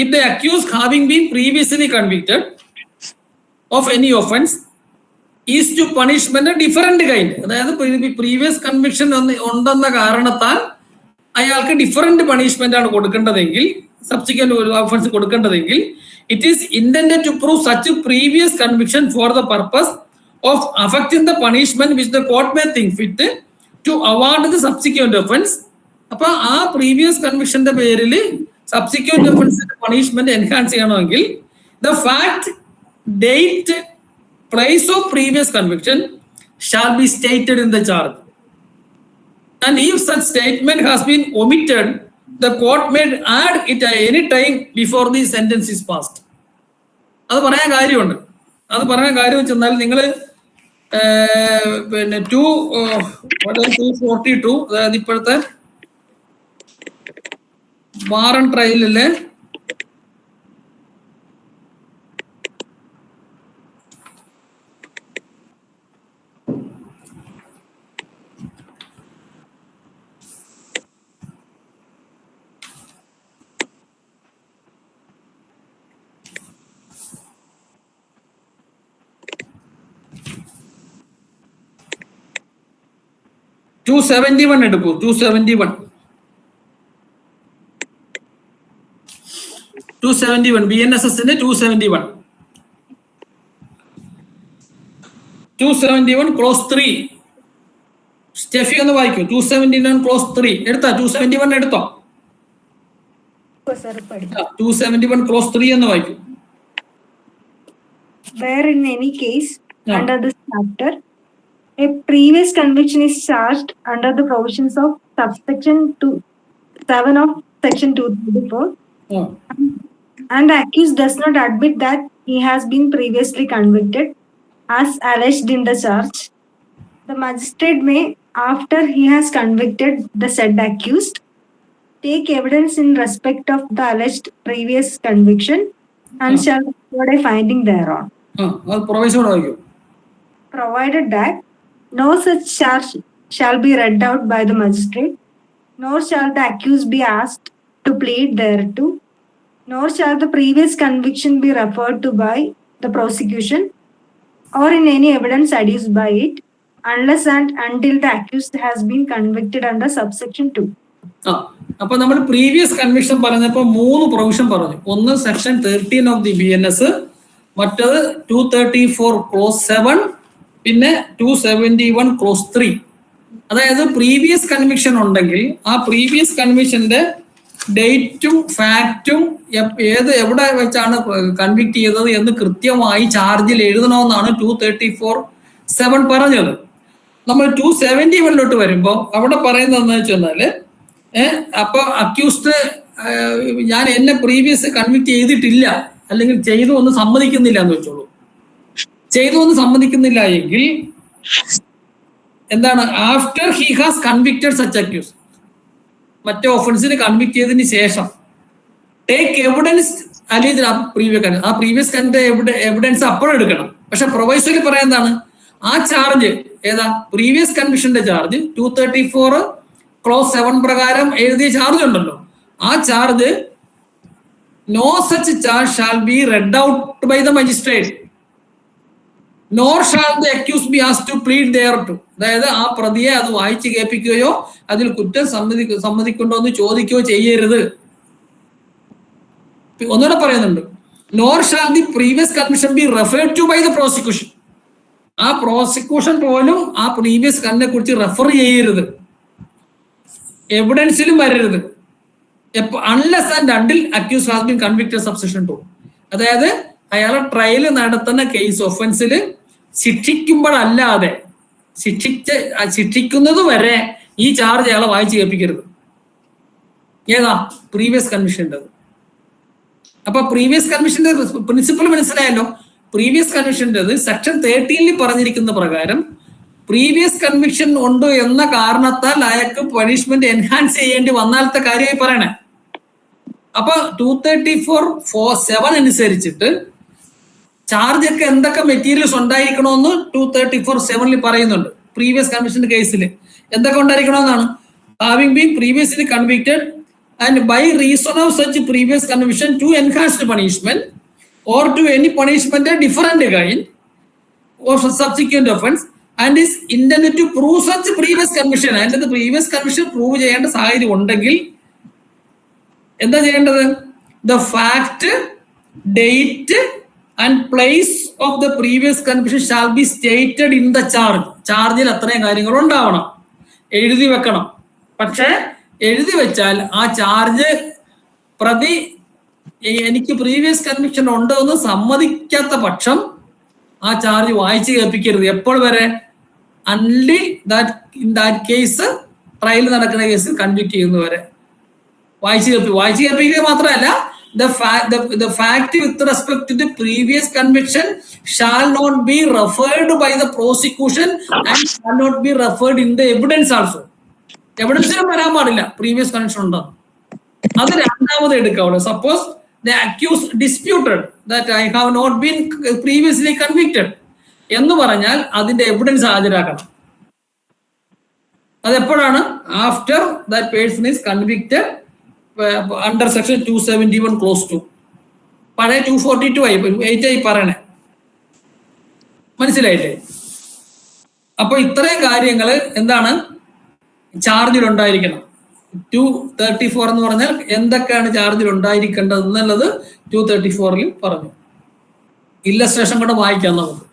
If the accused having been previously convicted of any offence is to punishment different kind. അതായത് പ്രീവിയസ് കൺവിക്ഷൻ ഉണ്ടെന്ന കാരണത്താൽ അയാൾക്ക് ഡിഫറെന്റ് പണിഷ്മെന്റ് ആണ് കൊടുക്കേണ്ടതെങ്കിൽ, സബ്സിക്വന്റ് ഒഫൻസ് കൊടുക്കേണ്ടതെങ്കിൽ, it is intended to prove such previous conviction for the purpose of affecting the punishment which the court may think fit to award the subsequent offense. അപ്പൊ ആ previous കൺവിക്ഷന്റെ പേരിൽ subsequent ഒഫൻസിന്റെ punishment enhance ചെയ്യണമെങ്കിൽ the fact, date, place of previous conviction shall be stated in the charge. And if such statement has been omitted, the court may add it at any time before the sentence is passed. അത് പറയാൻ കാര്യമുണ്ട്. അത് പറയാൻ കാര്യം വെച്ചെന്നാൽ നിങ്ങൾ പിന്നെ 242, അതായത് ഇപ്പോഴത്തെ വാറൻ ട്രയലിലെ എടുക്കൂ. 271 BNSSന്റെ 271 ക്ലോസ് 3. സ്റ്റെഫി ഒന്ന് വായിക്കൂ. 271 ക്ലോസ് 3 എടുത്താ? 271 എടുത്തോ? 271 ക്ലോസ് 3 എന്ന് വായിക്കൂ. Where in any case under this chapter a previous conviction is charged under the provisions of subsection 7 of section 234 and the accused does not admit that he has been previously convicted as alleged in the charge, the magistrate may, after he has convicted the said accused, take evidence in respect of the alleged previous conviction and shall record a finding thereon. Provided that no such charge shall be read out by the magistrate, nor shall the accused be asked to plead thereto, nor shall the previous conviction be referred to by the prosecution or in any evidence adduced by it, unless and until the accused has been convicted under subsection 2. അപ്പൊ നമ്മൾ previous conviction പറഞ്ഞപ്പോ 3 provision പറഞ്ഞു. ഒന്ന് section 13 of the BNS, മറ്റത് 234 close 7, പിന്നെ 271 close 3. അതായത് previous conviction ഉണ്ടെങ്കിൽ ആ പ്രീവിയസ് കൺവിക്ഷന്റെ ഡേറ്റും ഫാക്റ്റും എവിടെ വെച്ചാണ് കൺവിക്ട് ചെയ്തത് എന്ന് കൃത്യമായി ചാർജിൽ എഴുതണമെന്നാണ് 234(7) പറഞ്ഞത്. നമ്മൾ 271 വരുമ്പോൾ അവിടെ പറയുന്നതെന്ന് വെച്ചാല് അപ്പൊ അക്യൂസ്ഡ് ഞാൻ എന്നെ പ്രീവിയസ് കൺവിക്ട് ചെയ്തിട്ടില്ല അല്ലെങ്കിൽ ചെയ്തു എന്ന് സമ്മതിക്കുന്നില്ല എന്ന് വെച്ചോളൂ. ചെയ്തു എന്ന് സമ്മതിക്കുന്നില്ല എങ്കിൽ എന്താണ്? After he has convicted such accused, മറ്റേ ഒഫൻസിന് കൺവിക്ട് ചെയ്തതിന് ശേഷം ടേക്ക് എവിഡൻസ് അല്ലെങ്കിൽ ആ പ്രീവിയസ് കണ്ടിന്റെ എവിഡൻസ് അപ്പോഴും എടുക്കണം. പക്ഷെ പ്രൊവൈസറിൽ പറയാൻ എന്താണ്, ആ ചാർജ് ഏതാ പ്രീവിയസ് കൺവിക്ഷന്റെ ചാർജ് 234 ക്ലോസ് 7 പ്രകാരം എഴുതിയ ചാർജ് ഉണ്ടല്ലോ, ആ charge no such charge shall be read out by the magistrate nor shall the accused be asked to plead thereto. അതായത് ആ പ്രതിയെ അത് വായിച്ച് കേൾപ്പിക്കുകയോ അതിൽ കുറ്റം സമ്മതിക്കുന്നുണ്ടോ എന്ന് ചോദിക്കുകയോ ചെയ്യരുത്. ഒന്നുകൂടെ പറയുന്നുണ്ട്, nor shall the previous conviction be referred to by the prosecution. ആ പ്രോസിക്യൂഷൻ പോലും ആ പ്രീവിയസ് കണ്ണിനെ കുറിച്ച് റെഫർ ചെയ്യരുത്, എവിഡൻസിലും വരരുത്. Unless and until accused has been convicted subsection 2. അതായത് അയാളെ ട്രയൽ നടത്തുന്ന കേസ് ഒഫൻസിൽ ശിക്ഷിക്കുമ്പോഴല്ലാതെ ശിക്ഷിക്കുന്നത് വരെ ഈ ചാർജ് അയാളെ വായിച്ച് കേൾപ്പിക്കരുത്. ഏതാ പ്രീവിയസ് കൺവിക്ഷൻ്റെ. അപ്പൊ പ്രീവിയസ് കൺവിക്ഷന്റെ പ്രിൻസിപ്പിൾ മനസ്സിലായല്ലോ. പ്രീവിയസ് കൺവിക്ഷൻ്റെ സെക്ഷൻ 13 പറഞ്ഞിരിക്കുന്ന പ്രകാരം പ്രീവിയസ് കൺവിക്ഷൻ ഉണ്ട് എന്ന കാരണത്താൽ അയാൾക്ക് പണിഷ്മെന്റ് എൻഹാൻസ് ചെയ്യേണ്ടി വന്നാലത്തെ കാര്യമായി പറയണേ. അപ്പൊ 234(7) അനുസരിച്ചിട്ട് ചാർജ് ഒക്കെ എന്തൊക്കെ മെറ്റീരിയൽസ് ഉണ്ടായിരിക്കണമെന്ന് 234(7) പറയുന്നുണ്ട്. പ്രീവിയസ് കൺവിക്ഷന്റെ കേസിൽ എന്തൊക്കെ ഉണ്ടായിരിക്കണമെന്നാണ്, having been previously convicted and by reason of such previous conviction to enhanced punishment or to any punishment a different kind or subsequent offense and is intended to prove such previous conviction. And the previous conviction prove ചെയ്യേണ്ട സാഹചര്യം ഉണ്ടെങ്കിൽ എന്താ ചെയ്യേണ്ടത്, the fact, date and place of the previous conviction shall be stated in the charge. ചാർജിൽ അത്രയും കാര്യങ്ങൾ ഉണ്ടാവണം, എഴുതി വെക്കണം. പക്ഷേ എഴുതി വെച്ചാൽ ആ ചാർജ് പ്രതി എനിക്ക് പ്രീവിയസ് കൺവിക്ഷൻ ഉണ്ടോ എന്ന് സമ്മതിക്കാത്ത പക്ഷം ആ ചാർജ് വായിച്ച് കേൾപ്പിക്കരുത്. എപ്പോൾ വരെ, അൺലി ദാറ്റ് കേസ് ട്രയൽ നടക്കുന്ന കേസിൽ കൺവിക്ട് ചെയ്യുന്നവരെ വായിച്ച് കേൾപ്പിക്കുക മാത്രമല്ല, the fact with respect to the previous conviction shall not be referred by the prosecution and shall not be referred in the evidence also. എവിഡൻസിലും വരാൻ പാടില്ല പ്രീവിയസ് കൺവിക്ഷൻ ഉണ്ടെന്ന്. അത് രണ്ടാമത് എടുക്കാവുള്ളൂ. Suppose the accused disputed that I have not been previously convicted എന്ന് പറഞ്ഞാൽ അതിന്റെ evidence ഹാജരാക്കണം. അതെപ്പോഴാണ്, after that person is convicted under section 271 clause 2. പഴയ 242 ആയി പറയണേ, മനസ്സിലായില്ലേ? അപ്പൊ ഇത്രയും കാര്യങ്ങൾ എന്താണ് ചാർജിൽ ഉണ്ടായിരിക്കണം. 234 എന്ന് പറഞ്ഞാൽ എന്തൊക്കെയാണ് ചാർജിൽ ഉണ്ടായിരിക്കേണ്ടത് എന്നുള്ളത് 234 പറഞ്ഞു. ഇല്ലസ്ട്രേഷൻ കൂടെ വായിക്കാം നമുക്ക്,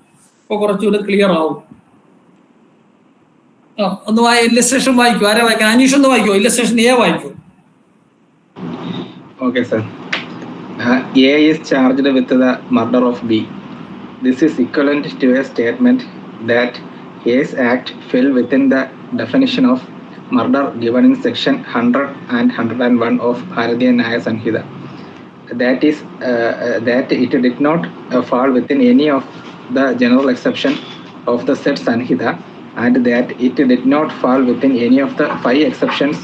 അപ്പൊ കുറച്ചുകൂടെ ക്ലിയർ ആവും. ഒന്ന് ഇല്ലസ്ട്രേഷൻ വായിക്കൂ. ആരാ വായിക്കാം? അനീഷ് ഒന്ന് വായിക്കോ, ഇല്ലസ്ട്രേഷൻ എ വായിക്കൂ. Okay, sir. A is charged with the murder of B. This is equivalent to a statement that A's act fell within the definition of murder given in section 100 and 101 of Bharatiya Nyaya Sanhita. That is, that it did not fall within any of the general exception of the said Sanhita, and that it did not fall within any of the 5 exceptions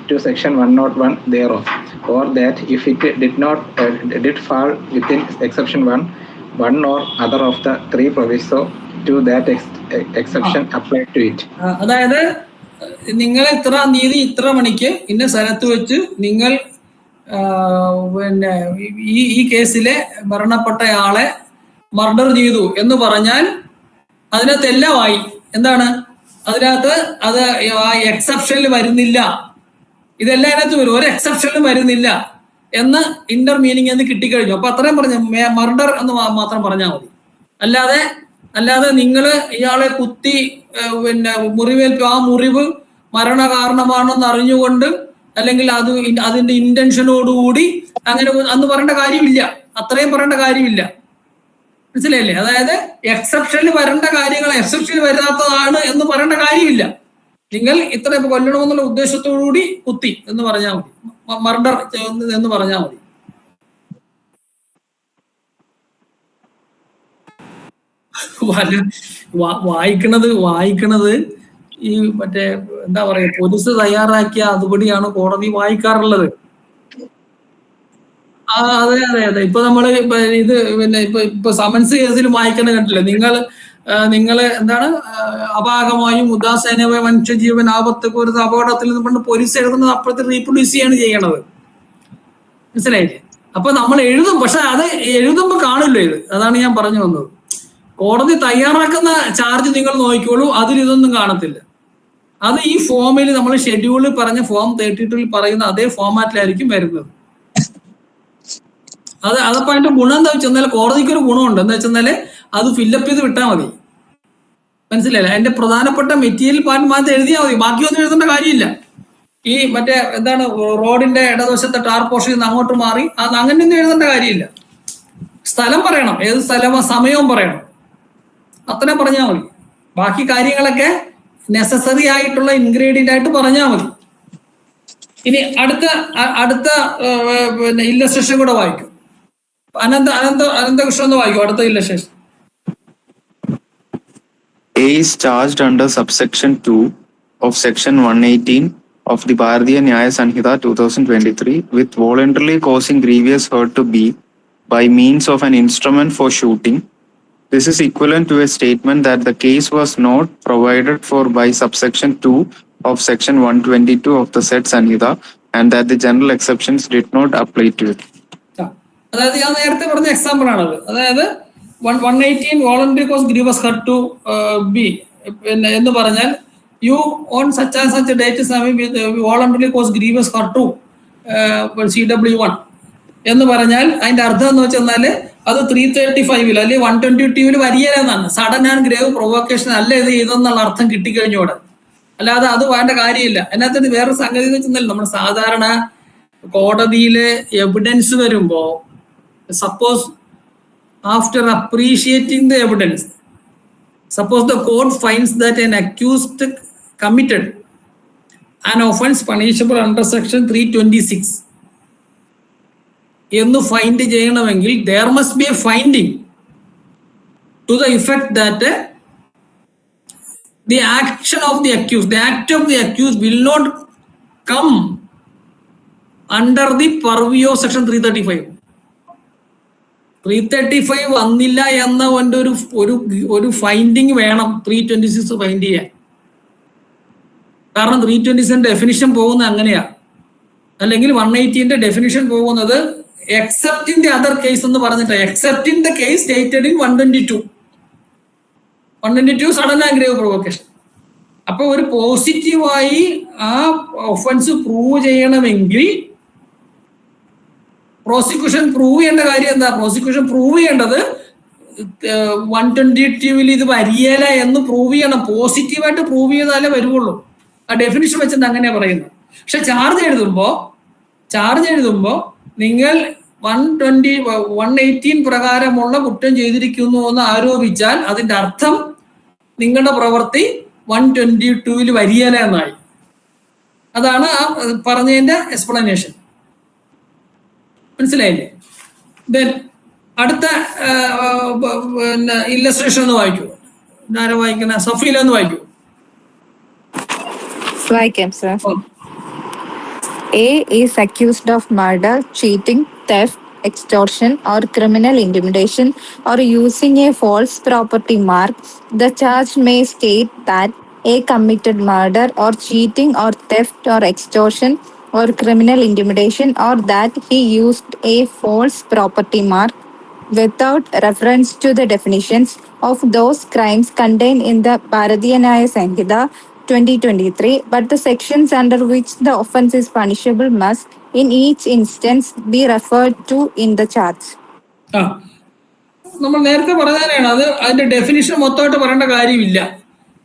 to section 101 thereof, or that if it did fall within exception 1 or other of the 3 proviso to that exception applied to it. അതായത് നിങ്ങൾ ഇത്ര തീയതി ഇത്ര മണിക്ക് ഇന്ന സ്ഥലത്ത് വെച്ച് നിങ്ങൾ പിന്നെ ഈ കേസിലെ മരണപ്പെട്ടയാളെ മർഡർ ചെയ്തു എന്ന് പറഞ്ഞാൽ അതിനകത്ത് എല്ലാമായി എന്താണ്, അതിനകത്ത് അത് എക്സെപ്ഷനിൽ വരുന്നില്ല, ഇതെല്ലാം അതിനകത്ത് വരും, ഒരു എക്സെപ്ഷനിലും വരുന്നില്ല എന്ന് ഇന്റർ മീനിങ് എന്ന് കിട്ടിക്കഴിഞ്ഞു. അപ്പൊ അത്രയും പറഞ്ഞു, മർഡർ എന്ന് മാത്രം പറഞ്ഞാൽ മതി. അല്ലാതെ നിങ്ങൾ ഇയാളെ കുത്തി പിന്നെ മുറിവേൽപ്പ്, ആ മുറിവ് മരണ കാരണമാണെന്ന് അറിഞ്ഞുകൊണ്ട് അല്ലെങ്കിൽ അതിന്റെ ഇന്റൻഷനോടുകൂടി അങ്ങനെ അന്ന് പറയേണ്ട കാര്യമില്ല, അത്രയും പറയേണ്ട കാര്യമില്ല. മനസ്സിലായില്ലേ? അതായത് എക്സെപ്ഷനിൽ വരേണ്ട കാര്യങ്ങൾ എക്സെപ്ഷനിൽ വരാത്തതാണ് എന്ന് പറയേണ്ട കാര്യമില്ല. നിങ്ങൾ ഇത്ര കൊല്ലണമെന്നുള്ള ഉദ്ദേശത്തോടുകൂടി കുത്തി എന്ന് പറഞ്ഞാൽ മതി, മർഡർ എന്ന് പറഞ്ഞാൽ മതി. വായിക്കണത് ഈ മറ്റേ എന്താ പറയുക, പോലീസ് തയ്യാറാക്കിയ അതുപടിയാണ് കോടതി വായിക്കാറുള്ളത്. അതെ അതെ അതെ. ഇപ്പൊ നമ്മള് ഇത് പിന്നെ ഇപ്പൊ സമൻസ് കേസിൽ വായിക്കണ കണ്ടില്ലേ, നിങ്ങള് എന്താണ് അപാകമായും ഉദാസേനമായ മനുഷ്യജീവൻ ആപത്തൊക്കെ ഒരു അപകടത്തിൽ നിന്ന് പോലീസ് എഴുതുന്നത് അപ്പുറത്ത് റീപ്രൊഡ്യൂസ് ചെയ്യാണ് ചെയ്യണത്. മനസ്സിലായില്ലേ? അപ്പൊ നമ്മൾ എഴുതും, പക്ഷെ അത് എഴുതുമ്പോ കാണില്ല ഇത്. അതാണ് ഞാൻ പറഞ്ഞു വന്നത്. കോടതി തയ്യാറാക്കുന്ന ചാർജ് നിങ്ങൾ നോക്കിക്കോളൂ, അതിൽ ഇതൊന്നും കാണത്തില്ല. അത് ഈ ഫോമിൽ നമ്മൾ ഷെഡ്യൂളിൽ പറഞ്ഞ ഫോം 32 പറയുന്ന അതേ ഫോമാറ്റിലായിരിക്കും വരുന്നത്. അതപ്പോ അതിന്റെ ഗുണം എന്താ വെച്ചാൽ കോടതിക്ക് ഒരു ഗുണമുണ്ട്. എന്താ വെച്ചാൽ അത് ഫില്ലപ്പ് ചെയ്ത് വിട്ടാൽ മതി. മനസ്സിലായില്ലേ? അതിന്റെ പ്രധാനപ്പെട്ട മെറ്റീരിയൽ പാർട്ട് മാത്രം എഴുതിയാൽ മതി, ബാക്കിയൊന്നും എഴുതേണ്ട കാര്യമില്ല. ഈ മറ്റേ എന്താണ് റോഡിന്റെ ഇടതുവശത്തെ ടാർ പോർഷനിൽ നിന്ന് അങ്ങോട്ട് മാറി അത് അങ്ങനെയൊന്നും എഴുതേണ്ട കാര്യമില്ല. സ്ഥലം പറയണം, ഏത് സ്ഥലമോ സമയവും പറയണം, അത്രയും പറഞ്ഞാൽ മതി. ബാക്കി കാര്യങ്ങളൊക്കെ നെസസറി ആയിട്ടുള്ള ഇൻഗ്രീഡിയന്റ് ആയിട്ട് പറഞ്ഞാൽ മതി. ഇനി അടുത്ത പിന്നെ ഇല്ലസ്ട്രേഷൻ കൂടെ വായിക്കും. അനന്തകൃഷ്ണൻ ഒന്ന് വായിക്കും അടുത്ത illustration. A is charged under subsection 2 of section 118 of the Bharatiya Nyaya Sanhita 2023 with voluntarily causing grievous hurt to B by means of an instrument for shooting. This is equivalent to a statement that the case was not provided for by subsection 2 of section 122 of the said Sanhita and that the general exceptions did not apply to it. അതായത് ഞാൻ നേരത്തെ പറഞ്ഞ example ആണത്. അതായത് 118 voluntary cause grievous hurt to be പിന്നെ എന്ന് പറഞ്ഞാൽ you on such and such date voluntary cause grievous hurt to CW1 എന്ന് പറഞ്ഞാൽ അതിന്റെ അർത്ഥം എന്ന് വെച്ചാൽ അത് 335 അല്ലെങ്കിൽ 122 വരികയെന്നാണ്. സഡൻ ആൻഡ് ഗ്രേവ് പ്രൊവോക്കേഷൻ അല്ല ഇത് ചെയ്തെന്നുള്ള അർത്ഥം കിട്ടിക്കഴിഞ്ഞോടെ. അല്ലാതെ അത് വേണ്ട കാര്യമില്ല. അതിനകത്ത് വേറൊരു സംഗതി എന്ന് വെച്ചാൽ നമ്മൾ സാധാരണ കോടതിയിലെ എവിഡൻസ് വരുമ്പോ suppose after appreciating the evidence, suppose the court finds that an accused committed an offense punishable under section 326 എന്ന് ഫൈൻഡ് ചെയ്യണമെങ്കിൽ there must be a finding to the effect that the action of the accused, the act of the accused will not come under the purview of section 335. 335 വന്നില്ല എന്ന ഒരു finding വേണം 326 find ചെയ്യാൻ. കാരണം 326 definition പോകുന്നത് അങ്ങനെയാ. അല്ലെങ്കിൽ 180 ഡെഫിനിഷൻ പോകുന്നത് except in the other case എന്ന് പറഞ്ഞിട്ട്, except in the case stated in 122 sudden and grave provocation. അപ്പൊ ഒരു പോസിറ്റീവായി ആ ഒഫൻസ് പ്രൂവ് ചെയ്യണമെങ്കിൽ പ്രോസിക്യൂഷൻ പ്രൂവ് ചെയ്യേണ്ട കാര്യം എന്താ? പ്രോസിക്യൂഷൻ പ്രൂവ് ചെയ്യേണ്ടത് 122 ഇത് വരികയില്ല എന്ന് പ്രൂവ് ചെയ്യണം. പോസിറ്റീവായിട്ട് പ്രൂവ് ചെയ്താലേ വരുവുള്ളൂ. ആ ഡെഫിനിഷൻ വെച്ചിട്ട് അങ്ങനെയാ പറയുന്നത്. പക്ഷെ ചാർജ് എഴുതുമ്പോ നിങ്ങൾ 118 പ്രകാരമുള്ള കുറ്റം ചെയ്തിരിക്കുന്നു എന്ന് ആരോപിച്ചാൽ അതിന്റെ അർത്ഥം നിങ്ങളുടെ പ്രവൃത്തി 122 വരികയില്ല എന്നായി. അതാണ് ആ പറഞ്ഞതിന്റെ എക്സ്പ്ലനേഷൻ. മനസ്സിലായില്ലേ? ദെൻ അടുത്ത ഇല്ലസ്ട്രേഷൻ ഒന്ന് വായിക്കൂ. ആരാ വായിക്കണ? സഫീല ഒന്ന് വായിക്കൂ. വായിക്കാം sir. A is accused of murder, cheating, theft, extortion or criminal intimidation or using a false property mark. The charge may state that A committed murder or cheating or theft or extortion or criminal intimidation or that he used a false property mark without reference to the definitions of those crimes contained in the Bharatiya Nyaya Sanhita 2023, but the sections under which the offence is punishable must in each instance be referred to in the charge. നമ്മൾ നേരത്തെ പറഞ്ഞതാണ് അത്. അതിന്റെ definition മൊത്തമായിട്ട് പറയേണ്ട കാര്യമില്ല.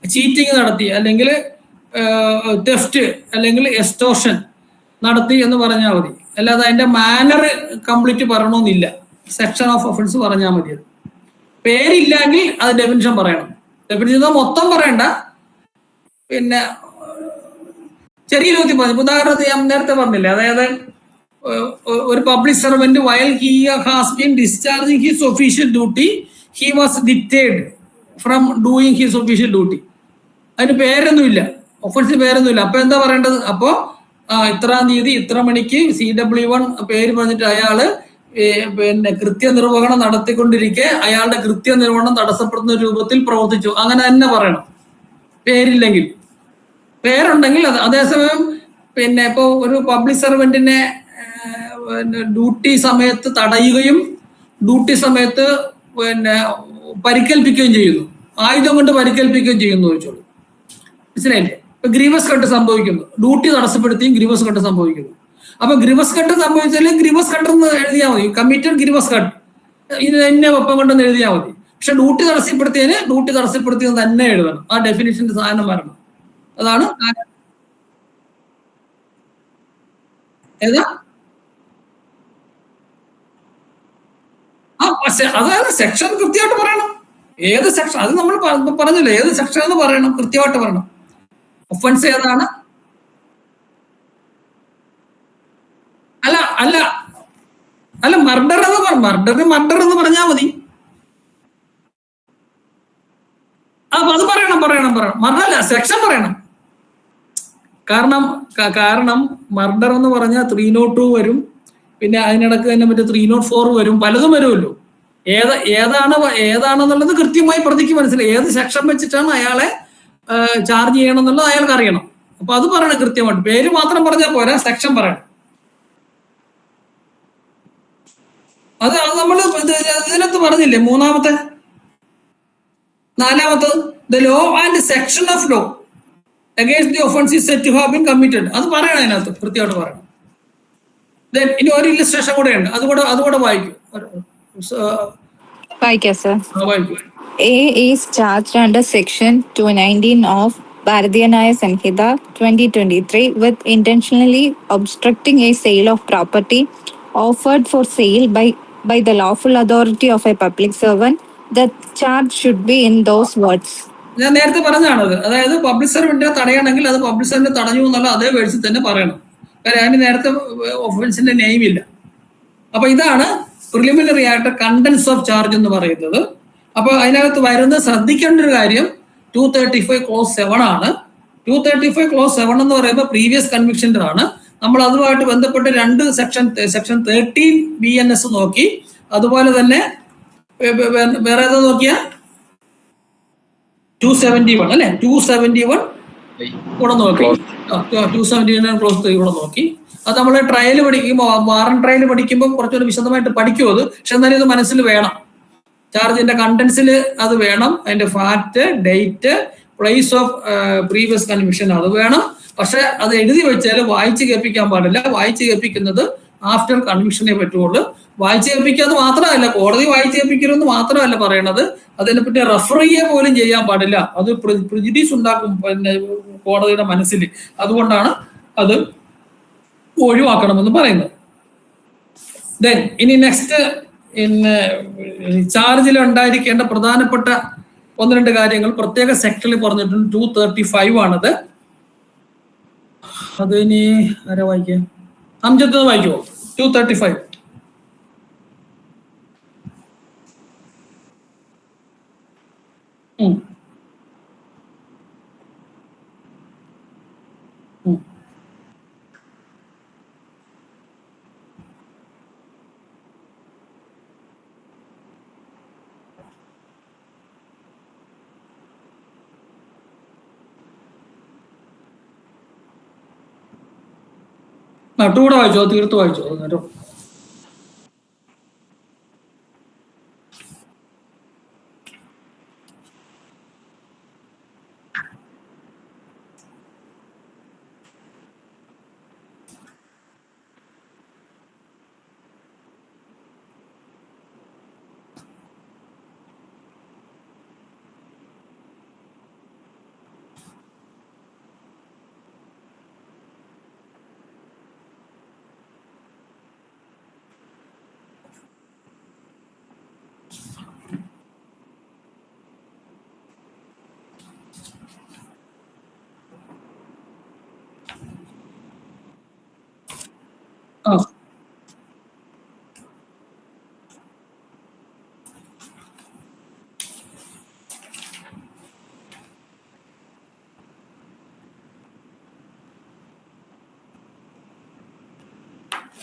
Cheating നടത്തി അല്ലെങ്കിൽ തെഫ്റ്റ് അല്ലെങ്കിൽ എക്സ്റ്റോർഷൻ നടത്തി എന്ന് പറഞ്ഞാൽ മതി. അല്ലാതെ അതിന്റെ മാനർ കംപ്ലീറ്റ് പറയണമെന്നില്ല. സെക്ഷൻ ഓഫ് ഒഫൻസ് പറഞ്ഞാൽ മതി. അത് പേരില്ലെങ്കിൽ അത് ഡെഫിനിഷൻ പറയണം. ഡെഫിനിഷൻ മൊത്തം പറയണ്ട. പിന്നെ ചെറിയ രൂപത്തിൽ പറഞ്ഞു. ഉദാഹരണത്തിന് ഞാൻ നേരത്തെ പറഞ്ഞില്ലേ, അതായത് ഒരു public servant while he has been discharging his official duty he was deterred from doing his official duty. അതിന് പേരൊന്നുമില്ല, ഒഫൻസിന് പേരൊന്നുമില്ല. അപ്പൊ എന്താ പറയേണ്ടത്? അപ്പോ ഇത്രാം തീയതി ഇത്ര മണിക്ക് CW1 പേര് പറഞ്ഞിട്ട് അയാള് പിന്നെ കൃത്യനിർവഹണം നടത്തിക്കൊണ്ടിരിക്കെ അയാളുടെ കൃത്യനിർവഹണം തടസ്സപ്പെടുന്ന രൂപത്തിൽ പ്രവർത്തിച്ചു, അങ്ങനെ തന്നെ പറയണം. പേരില്ലെങ്കിൽ. പേരുണ്ടെങ്കിൽ അത്. അതേസമയം പിന്നെ ഇപ്പൊ ഒരു പബ്ലിക് സർവന്റിനെ ഡ്യൂട്ടി സമയത്ത് തടയുകയും ഡ്യൂട്ടി സമയത്ത് പിന്നെ പരിക്കേൽപ്പിക്കുകയും ചെയ്യുന്നു, ആയുധം കൊണ്ട് പരിക്കേൽപ്പിക്കുകയും ചെയ്യുന്നു ചോദിച്ചോളൂ. മനസ്സിലായില്ലേ? ഇപ്പൊ ഗ്രീവസ് കട്ട് സംഭവിക്കുന്നു, ഡ്യൂട്ടി തടസ്സപ്പെടുത്തിയും ഗ്രീവസ് കട്ട് സംഭവിക്കുന്നു. അപ്പൊ ഗ്രീവസ് കട്ട് സംഭവിച്ചാൽ ഗ്രീവസ് കട്ട് എന്ന് എഴുതിയാൽ മതി, കമ്മിറ്റഡ് ഗ്രീവസ് കട്ട്, ഇത് എന്നെ ഒപ്പം കൊണ്ടെന്ന് എഴുതിയാൽ മതി. പക്ഷെ ഡ്യൂട്ടി തടസ്സപ്പെടുത്തിയതിന് ഡ്യൂട്ടി തടസ്സപ്പെടുത്തിയെന്ന് തന്നെ എഴുതണം, ആ ഡെഫിനിഷന്റെ സാധനം വരണം. അതാണ് ഏതാ അതായത് സെക്ഷൻ കൃത്യമായിട്ട് പറയണം. ഏത് സെക്ഷൻ, അത് നമ്മൾ പറഞ്ഞില്ല, ഏത് സെക്ഷൻ എന്ന് പറയണം, കൃത്യമായിട്ട് പറയണം. ഒഫൻസ് ഏതാണ്? അല്ല അല്ല അല്ല മർഡർ എന്ന് പറഞ്ഞാൽ മതി. അത് പറയണം. മർഡർ അല്ല, സെക്ഷൻ പറയണം. കാരണം മർഡർ എന്ന് പറഞ്ഞാൽ 302 വരും, പിന്നെ അതിനിടക്ക് തന്നെ മറ്റേ 304 വരും, പലതും വരുമല്ലോ. ഏതാണെന്നുള്ളത് കൃത്യമായി പ്രതിക്ക് മനസ്സിലായി. ഏത് സെക്ഷൻ വെച്ചിട്ടാണ് അയാളെ ചാർജ് ചെയ്യണം എന്നുള്ളത് അയാൾക്ക് അറിയണം. അപ്പൊ അത് പറയണം കൃത്യമായിട്ട്. പേര് മാത്രം പറഞ്ഞാൽ പോരാ, സെക്ഷൻ പറയണം. അത് നമ്മൾ ഇതിനകത്ത് പറഞ്ഞില്ലേ, നാലാമത്തത് the law and section of law against the offense is said to have been committed. അത് പറയണം, അതിനകത്ത് കൃത്യമായിട്ട് പറയണം. ഇനി ഒരു ഇല്ലസ്ട്രേഷൻ കൂടെ ഉണ്ട്, അതുകൂടെ വായിക്കും. വായിക്കാം സർ. വായിക്കും. A is charged under section 219 of Bharatiya Nyaya Sanhita 2023 with intentionally obstructing a sale of property offered for sale by the lawful authority of a public servant. The charge should be in those words. ഞാൻ നേരത്തെ പറഞ്ഞാണത്. അതായത് public സർവന്റിനെ തടയണമെങ്കിൽ അത് public servant തടഞ്ഞു എന്നുള്ള അതേ വേഴ്സിൽ തന്നെ പറയണം. കാര്യം അതിന് നേരത്തെ ഒഫൻസിന്റെ നെയിം ഇല്ല. അപ്പൊ ഇതാണ് പ്രിലിമിനറി ആയിട്ട് കണ്ടൻസ് ഓഫ് ചാർജ് എന്ന് പറയുന്നത്. അപ്പൊ അതിനകത്ത് വരുന്ന ശ്രദ്ധിക്കേണ്ട ഒരു കാര്യം 235 ക്ലോസ് 7 ആണ്. 235 ക്ലോസ് 7 എന്ന് പറയുമ്പോൾ പ്രീവിയസ് കൺവിക്ഷൻ്റെ ആണ്. നമ്മൾ അതുമായിട്ട് ബന്ധപ്പെട്ട് രണ്ട് സെക്ഷൻ 13 BNS നോക്കി, അതുപോലെ തന്നെ വേറെ ഏതാ നോക്കിയാ 271 അല്ലെ, 271 കൂടെ നോക്കി, 271 ക്ലോസ് 3 കൂടെ നോക്കി. അത് നമ്മൾ ട്രയൽ പഠിക്കുമ്പോൾ, വാറന്റ് ട്രയൽ പഠിക്കുമ്പോൾ കുറച്ചുകൂടി വിശദമായിട്ട് പഠിക്കും അത്. പക്ഷെ എന്നാലും ഇത് മനസ്സിൽ വേണം, ചാർജിന്റെ കണ്ടൻസിൽ അത് വേണം. അതിന്റെ fact, date, place of previous conviction അത് വേണം. പക്ഷെ അത് എഴുതി വെച്ചാൽ വായിച്ച് കേൾപ്പിക്കാൻ പാടില്ല. വായിച്ച് കേൾപ്പിക്കുന്നത് ആഫ്റ്റർ കൺവിക്ഷനെ പറ്റുള്ളൂ. വായിച്ച് കേൾപ്പിക്കാന്ന് മാത്രമല്ല, കോടതി വായിച്ച് കേൾപ്പിക്കരുതെന്ന് മാത്രമല്ല പറയണത്, അതിനെപ്പറ്റി റെഫർ ചെയ്യുക പോലും ചെയ്യാൻ പാടില്ല. അത് പ്രിജുഡീസ് ഉണ്ടാക്കും പിന്നെ കോടതിയുടെ മനസ്സിൽ. അതുകൊണ്ടാണ് അത് ഒഴിവാക്കണമെന്ന് പറയുന്നത്. ദെൻ ഇനി നെക്സ്റ്റ് ചാർജിൽ ഉണ്ടായിരിക്കേണ്ട പ്രധാനപ്പെട്ട 1-2 കാര്യങ്ങൾ പ്രത്യേക സെക്ഷനിൽ പറഞ്ഞിട്ടുണ്ട്. 235 ആണത്. അത് ഇനി ആരാ വായിക്കുക? അംജദ് വായിക്കുമോ? 235. കൂടെ വായിച്ചോ, തീർത്ത് വായിച്ചോ കേട്ടോ.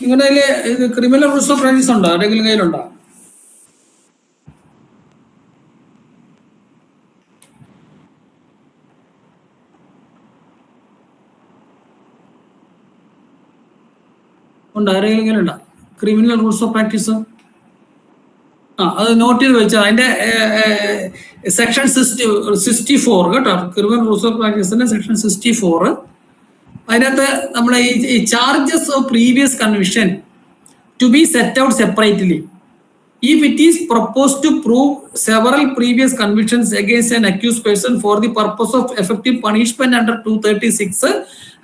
നിങ്ങളുടെ ഇത് ക്രിമിനൽ റൂൾസ് ഓഫ് പ്രാക്ടീസ് ഉണ്ടോ? ആരെങ്കിലും കയ്യിലുണ്ടോ? ഉണ്ട്, ആരെങ്കിലും കയ്യിലുണ്ടോ ക്രിമിനൽ റൂൾസ് ഓഫ് പ്രാക്ടീസ്? അത് നോട്ട് ചെയ്ത് വെച്ചാൽ അതിന്റെ സെക്ഷൻ 64 കേട്ടോ. ക്രിമിനൽ റൂൾസ് ഓഫ് പ്രാക്ടീസിന്റെ സെക്ഷൻ 64 അതിനകത്ത് നമ്മളെ ഈ charges of previous conviction to be set out separately if it is proposed to prove several previous convictions against an accused person for the purpose of effective punishment under 236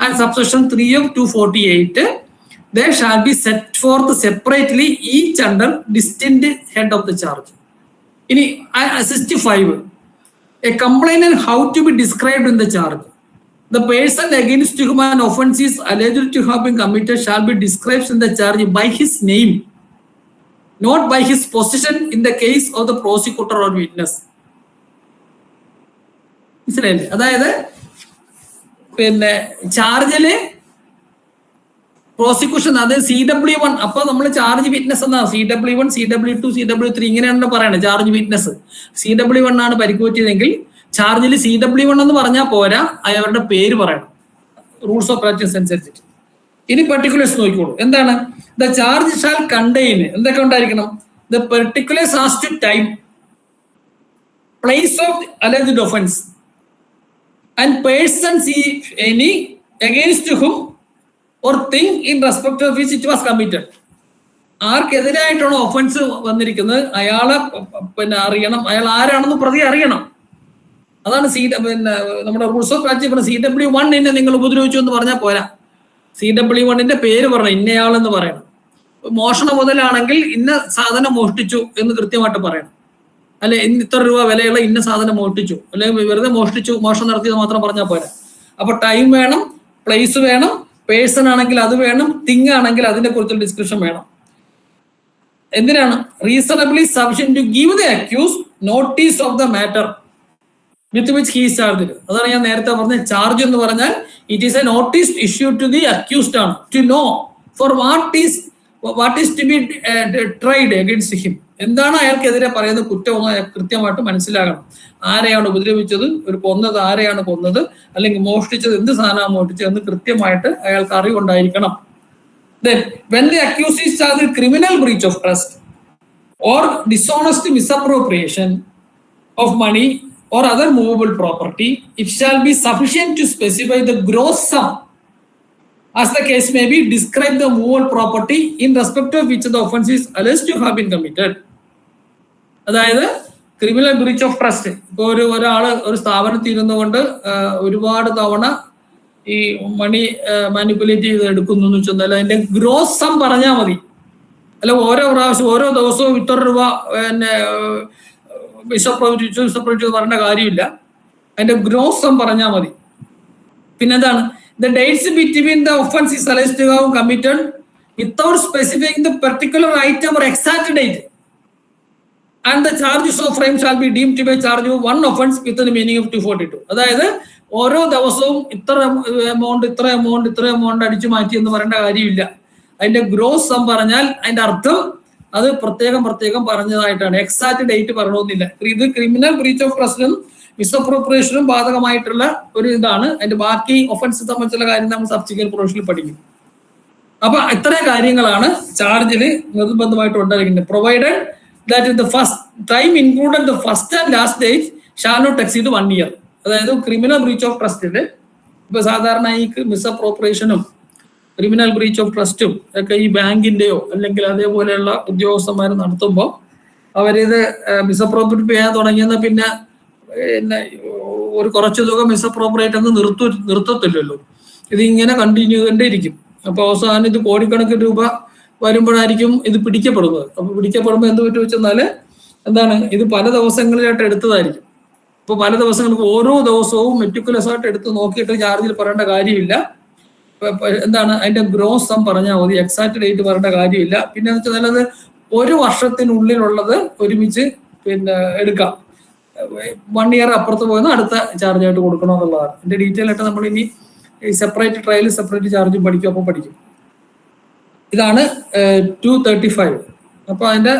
and subsection 3 of 248, they shall be set forth separately, each under distinct head of the charge. In 65, a complainant how to be described in the charge. The person against whom an offence is alleged to have been committed shall be described in the charge by his name, not by his position in the case of the prosecutor or witness. മനസ്സിലായില്ലേ? അതായത് പിന്നെ ചാർജില് prosecution അത് CW1, അപ്പൊ നമ്മൾ charge witness എന്നാ CW1, CW2, CW3 ഇങ്ങനെയാണ് പറയണത്. Charge witness CW1 ആണ് പരിക്ക് പറ്റിയതെങ്കിൽ ചാർജിൽ CW1 എന്ന് പറഞ്ഞാൽ പോരാ, അയാളുടെ പേര് പറയണം റൂൾസ് ഓഫ് പ്രാക്ടീസ് അനുസരിച്ചിട്ട്. ഇനി പെർട്ടിക്കുലേഴ്സ് നോക്കിക്കോളൂ. എന്താണ്? ദ ചാർജ് ഷാൽ കണ്ടെയ്ൻ എന്തൊക്കെ ഉണ്ടായിരിക്കണം? The particulars as to time, place of alleged offence and persons any against whom or thing in respect of which it was committed. ആർക്കെതിരായിട്ടാണ് offence വന്നിരിക്കുന്നത് അയാളെ പിന്നെ അറിയണം, അയാൾ ആരാണെന്ന് പ്രതി അറിയണം. അതാണ് പിന്നെ നമ്മുടെ റൂൾസ് ഓഫ് പ്രാക്ടീസ്. CW1 നിങ്ങൾ ഉപദ്രവിച്ചു എന്ന് പറഞ്ഞാൽ പോരാ, CW1 പേര് പറയണം, ഇന്നയാളെന്ന് പറയണം. മോഷണ മുതലാണെങ്കിൽ ഇന്ന സാധനം മോഷ്ടിച്ചു എന്ന് കൃത്യമായിട്ട് പറയണം. അല്ലെ ഇത്ര രൂപ വിലയുള്ള ഇന്ന സാധനം മോഷ്ടിച്ചു, അല്ലെങ്കിൽ വെറുതെ മോഷ്ടിച്ചു, മോഷണം നടത്തിയത് മാത്രം പറഞ്ഞാൽ പോരാ. അപ്പൊ ടൈം വേണം, പ്ലേസ് വേണം, പേഴ്സൺ ആണെങ്കിൽ അത് വേണം, തിങ് ആണെങ്കിൽ അതിനെ കുറിച്ചുള്ള ഡിസ്ക്രിപ്ഷൻ വേണം. എന്തിനാണ്? Reasonably sufficient to give the accused notice of the matter with which he is charged. അതാണ് ഞാൻ നേരത്തെ പറഞ്ഞ ചാർജ് എന്ന് പറഞ്ഞാൽ it is a notice issue to the accused ആണ്, to know for what is to be tried against him. എന്താണ് അയാൾക്കെതിരെ പറയുന്ന കുറ്റമെന്ന് അയാൾ കൃത്യമായിട്ട് മനസ്സിലാകണം. ആരെയാണ് ഉപദ്രവിച്ചത്, ഒരു കൊന്നത് ആരെയാണ് കൊന്നത്, അല്ലെങ്കിൽ മോഷ്ടിച്ചത് എന്ത് സാധനമാണ് മോഷ്ടിച്ചത് എന്ന് കൃത്യമായിട്ട് അയാൾക്ക് അറിവുണ്ടായിരിക്കണം. Then when the accused is charged with criminal breach of trust or dishonest misappropriation of money or other movable property, it shall be sufficient to specify the gross sum as the case may be, describe the movable property in respect of which the offence is alleged to have been committed. അതായത് criminal breach of trust. ഇപ്പൊ ഒരാള് ഒരു സ്ഥാപനത്തിൽ ഇരുന്നുകൊണ്ട് ഒരുപാട് തവണ ഈ മണി manipulate ചെയ്ത് എടുക്കുന്നു എന്ന് വെച്ചാൽ അതിന്റെ ഗ്രോസ് സം പറഞ്ഞാൽ മതി. അല്ല ഓരോ പ്രാവശ്യം ഓരോ ദിവസവും ഇത്ര രൂപ പിന്നെ വിസപ്രവചിച്ചു പറഞ്ഞ കാര്യമില്ല, അതിന്റെ ഗ്രോസ് സം പറഞ്ഞാൽ മതി. പിന്നെന്താണ്? The dates between the offence is alleged to have committed without specifying the particular item or exact date, and the charges of frame shall be deemed to be a charge of one offence within the meaning of 242. അതായത് ഓരോ ദിവസവും ഇത്ര amount അടിച്ചു മാറ്റി എന്ന് പറയേണ്ട കാര്യമില്ല. അതിന്റെ ഗ്രോസ് സം പറഞ്ഞാൽ അതിന്റെ അർത്ഥം അത് പ്രത്യേകം പറഞ്ഞതായിട്ടാണ്. എക്സാക്ട് ഡേറ്റ് പറയണമെന്നില്ല. ഇത് ക്രിമിനൽ ബ്രീച്ച് ഓഫ് ട്രസ്റ്റിനും മിസ്അപ്രോപ്രിയേഷനും ബാധകമായിട്ടുള്ള ഒരു ഇതാണ്. അതിന്റെ ബാക്കി ഒഫൻസ് സംബന്ധിച്ചുള്ള കാര്യം നമ്മൾ സബ്സിക്വന്റ് പ്രൊവിഷനിൽ പഠിക്കും. അപ്പൊ ഇത്രയും കാര്യങ്ങളാണ് ചാർജിൽ നിർബന്ധമായിട്ട് ഉണ്ടായിരിക്കുന്നത്. Provided that the first time included the first and last date shall not exceed 1 year. അതായത് ക്രിമിനൽ ബ്രീച്ച് ഓഫ് ട്രസ്റ്റില് ഇപ്പൊ സാധാരണ ഈ മിസ്അപ്രോപ്രിയേഷനും ക്രിമിനൽ ബ്രീച്ച് ഓഫ് ട്രസ്റ്റും ഒക്കെ ഈ ബാങ്കിന്റെയോ അല്ലെങ്കിൽ അതേപോലെയുള്ള ഉദ്യോഗസ്ഥന്മാർ നടത്തുമ്പോൾ അവരിത് മിസ്അപ്രോപ്രിയേറ്റ് ചെയ്യാൻ തുടങ്ങിയെന്ന പിന്നെ ഒരു കുറച്ച് തുക മിസ്അപ്രോപ്രിയേറ്റ് എന്ന് നിർത്തത്തില്ലല്ലോ. ഇതിങ്ങനെ കണ്ടിന്യൂ ചെയ്തേണ്ടിരിക്കും. അപ്പൊ അവസാനം ഇത് കോടിക്കണക്കിന് രൂപ വരുമ്പോഴായിരിക്കും ഇത് പിടിക്കപ്പെടുന്നത്. അപ്പൊ പിടിക്കപ്പെടുമ്പോൾ എന്ത് പറ്റും വെച്ചെന്നാല് എന്താണ്, ഇത് പല ദിവസങ്ങളിലായിട്ട് എടുത്തതായിരിക്കും. ഇപ്പൊ പല ദിവസങ്ങൾക്ക് ഓരോ ദിവസവും മെറ്റിക്കുലസ് ആയിട്ട് എടുത്ത് നോക്കിയിട്ട് ചാർജിൽ പറയേണ്ട കാര്യമില്ല. എന്താണ് അതിന്റെ ഗ്രോസ് സം പറഞ്ഞാൽ മതി, എക്സാക്ട് ഡേറ്റ് പറയേണ്ട കാര്യമില്ല. പിന്നെ എന്ന് വെച്ചാൽ അത് 1 വർഷത്തിനുള്ളിലുള്ളത് ഒരുമിച്ച് പിന്നെ എടുക്കാം. 1 year അപ്പുറത്ത് പോയെന്ന് അടുത്ത ചാർജ് ആയിട്ട് കൊടുക്കണം എന്നുള്ളതാണ്. ഇതിന്റെ ഡീറ്റെയിൽ ആയിട്ട് നമ്മൾ ഇനി സെപ്പറേറ്റ് ട്രയൽ സെപ്പറേറ്റ് ചാർജും പഠിക്കും. അപ്പോൾ പഠിക്കും. ഇതാണ് 235. അപ്പൊ അതിന്റെ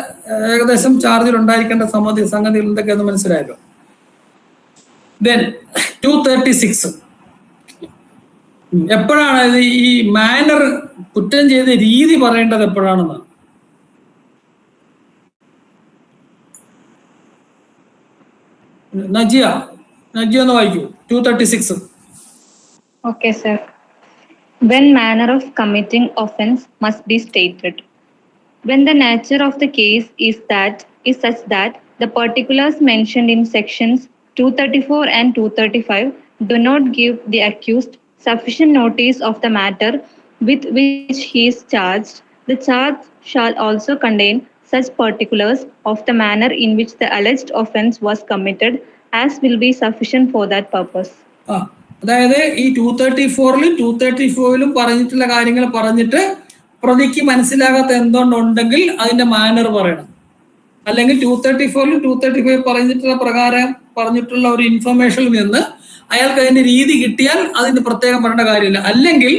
ഏകദേശം ചാർജിൽ ഉണ്ടായിരിക്കേണ്ട സംഗതികൾ എന്തൊക്കെയെന്ന് മനസ്സിലായല്ലോ. ദെൻ 236 എപ്പോഴാണ് ഇത് ഈ മാനർ കുറ്റം ചെയ്ത രീതി പറയേണ്ടത് എപ്പോഴാണെന്ന്? നജിയ ഒന്ന് വായിക്കൂ. 236. Okay, sir. When manner of committing offense must be stated. When the nature of the case is such that the particulars mentioned in sections 234 and 235 do not give the accused sufficient notice of the matter with which he is charged, the charge shall also contain such particulars of the manner in which the alleged offense was committed as will be sufficient for that purpose. അതായത് ഈ 234-ലും 235-ലും പറഞ്ഞിട്ടുള്ള കാര്യങ്ങൾ പറഞ്ഞിട്ട് പ്രതിക്ക് മനസ്സിലാകാത്ത എന്തുകൊണ്ടുണ്ടെങ്കിൽ അതിന്റെ manor പറയണം. അല്ലെങ്കിൽ 234-ലും 235 പറഞ്ഞിട്ടുള്ള പ്രകാരം പറഞ്ഞിട്ടുള്ള ഒരു ഇൻഫർമേഷനിൽ നിന്ന് അയാൾക്ക് അതിന്റെ രീതി കിട്ടിയാൽ അതിന് പ്രത്യേകം പറയേണ്ട കാര്യമില്ല. അല്ലെങ്കിൽ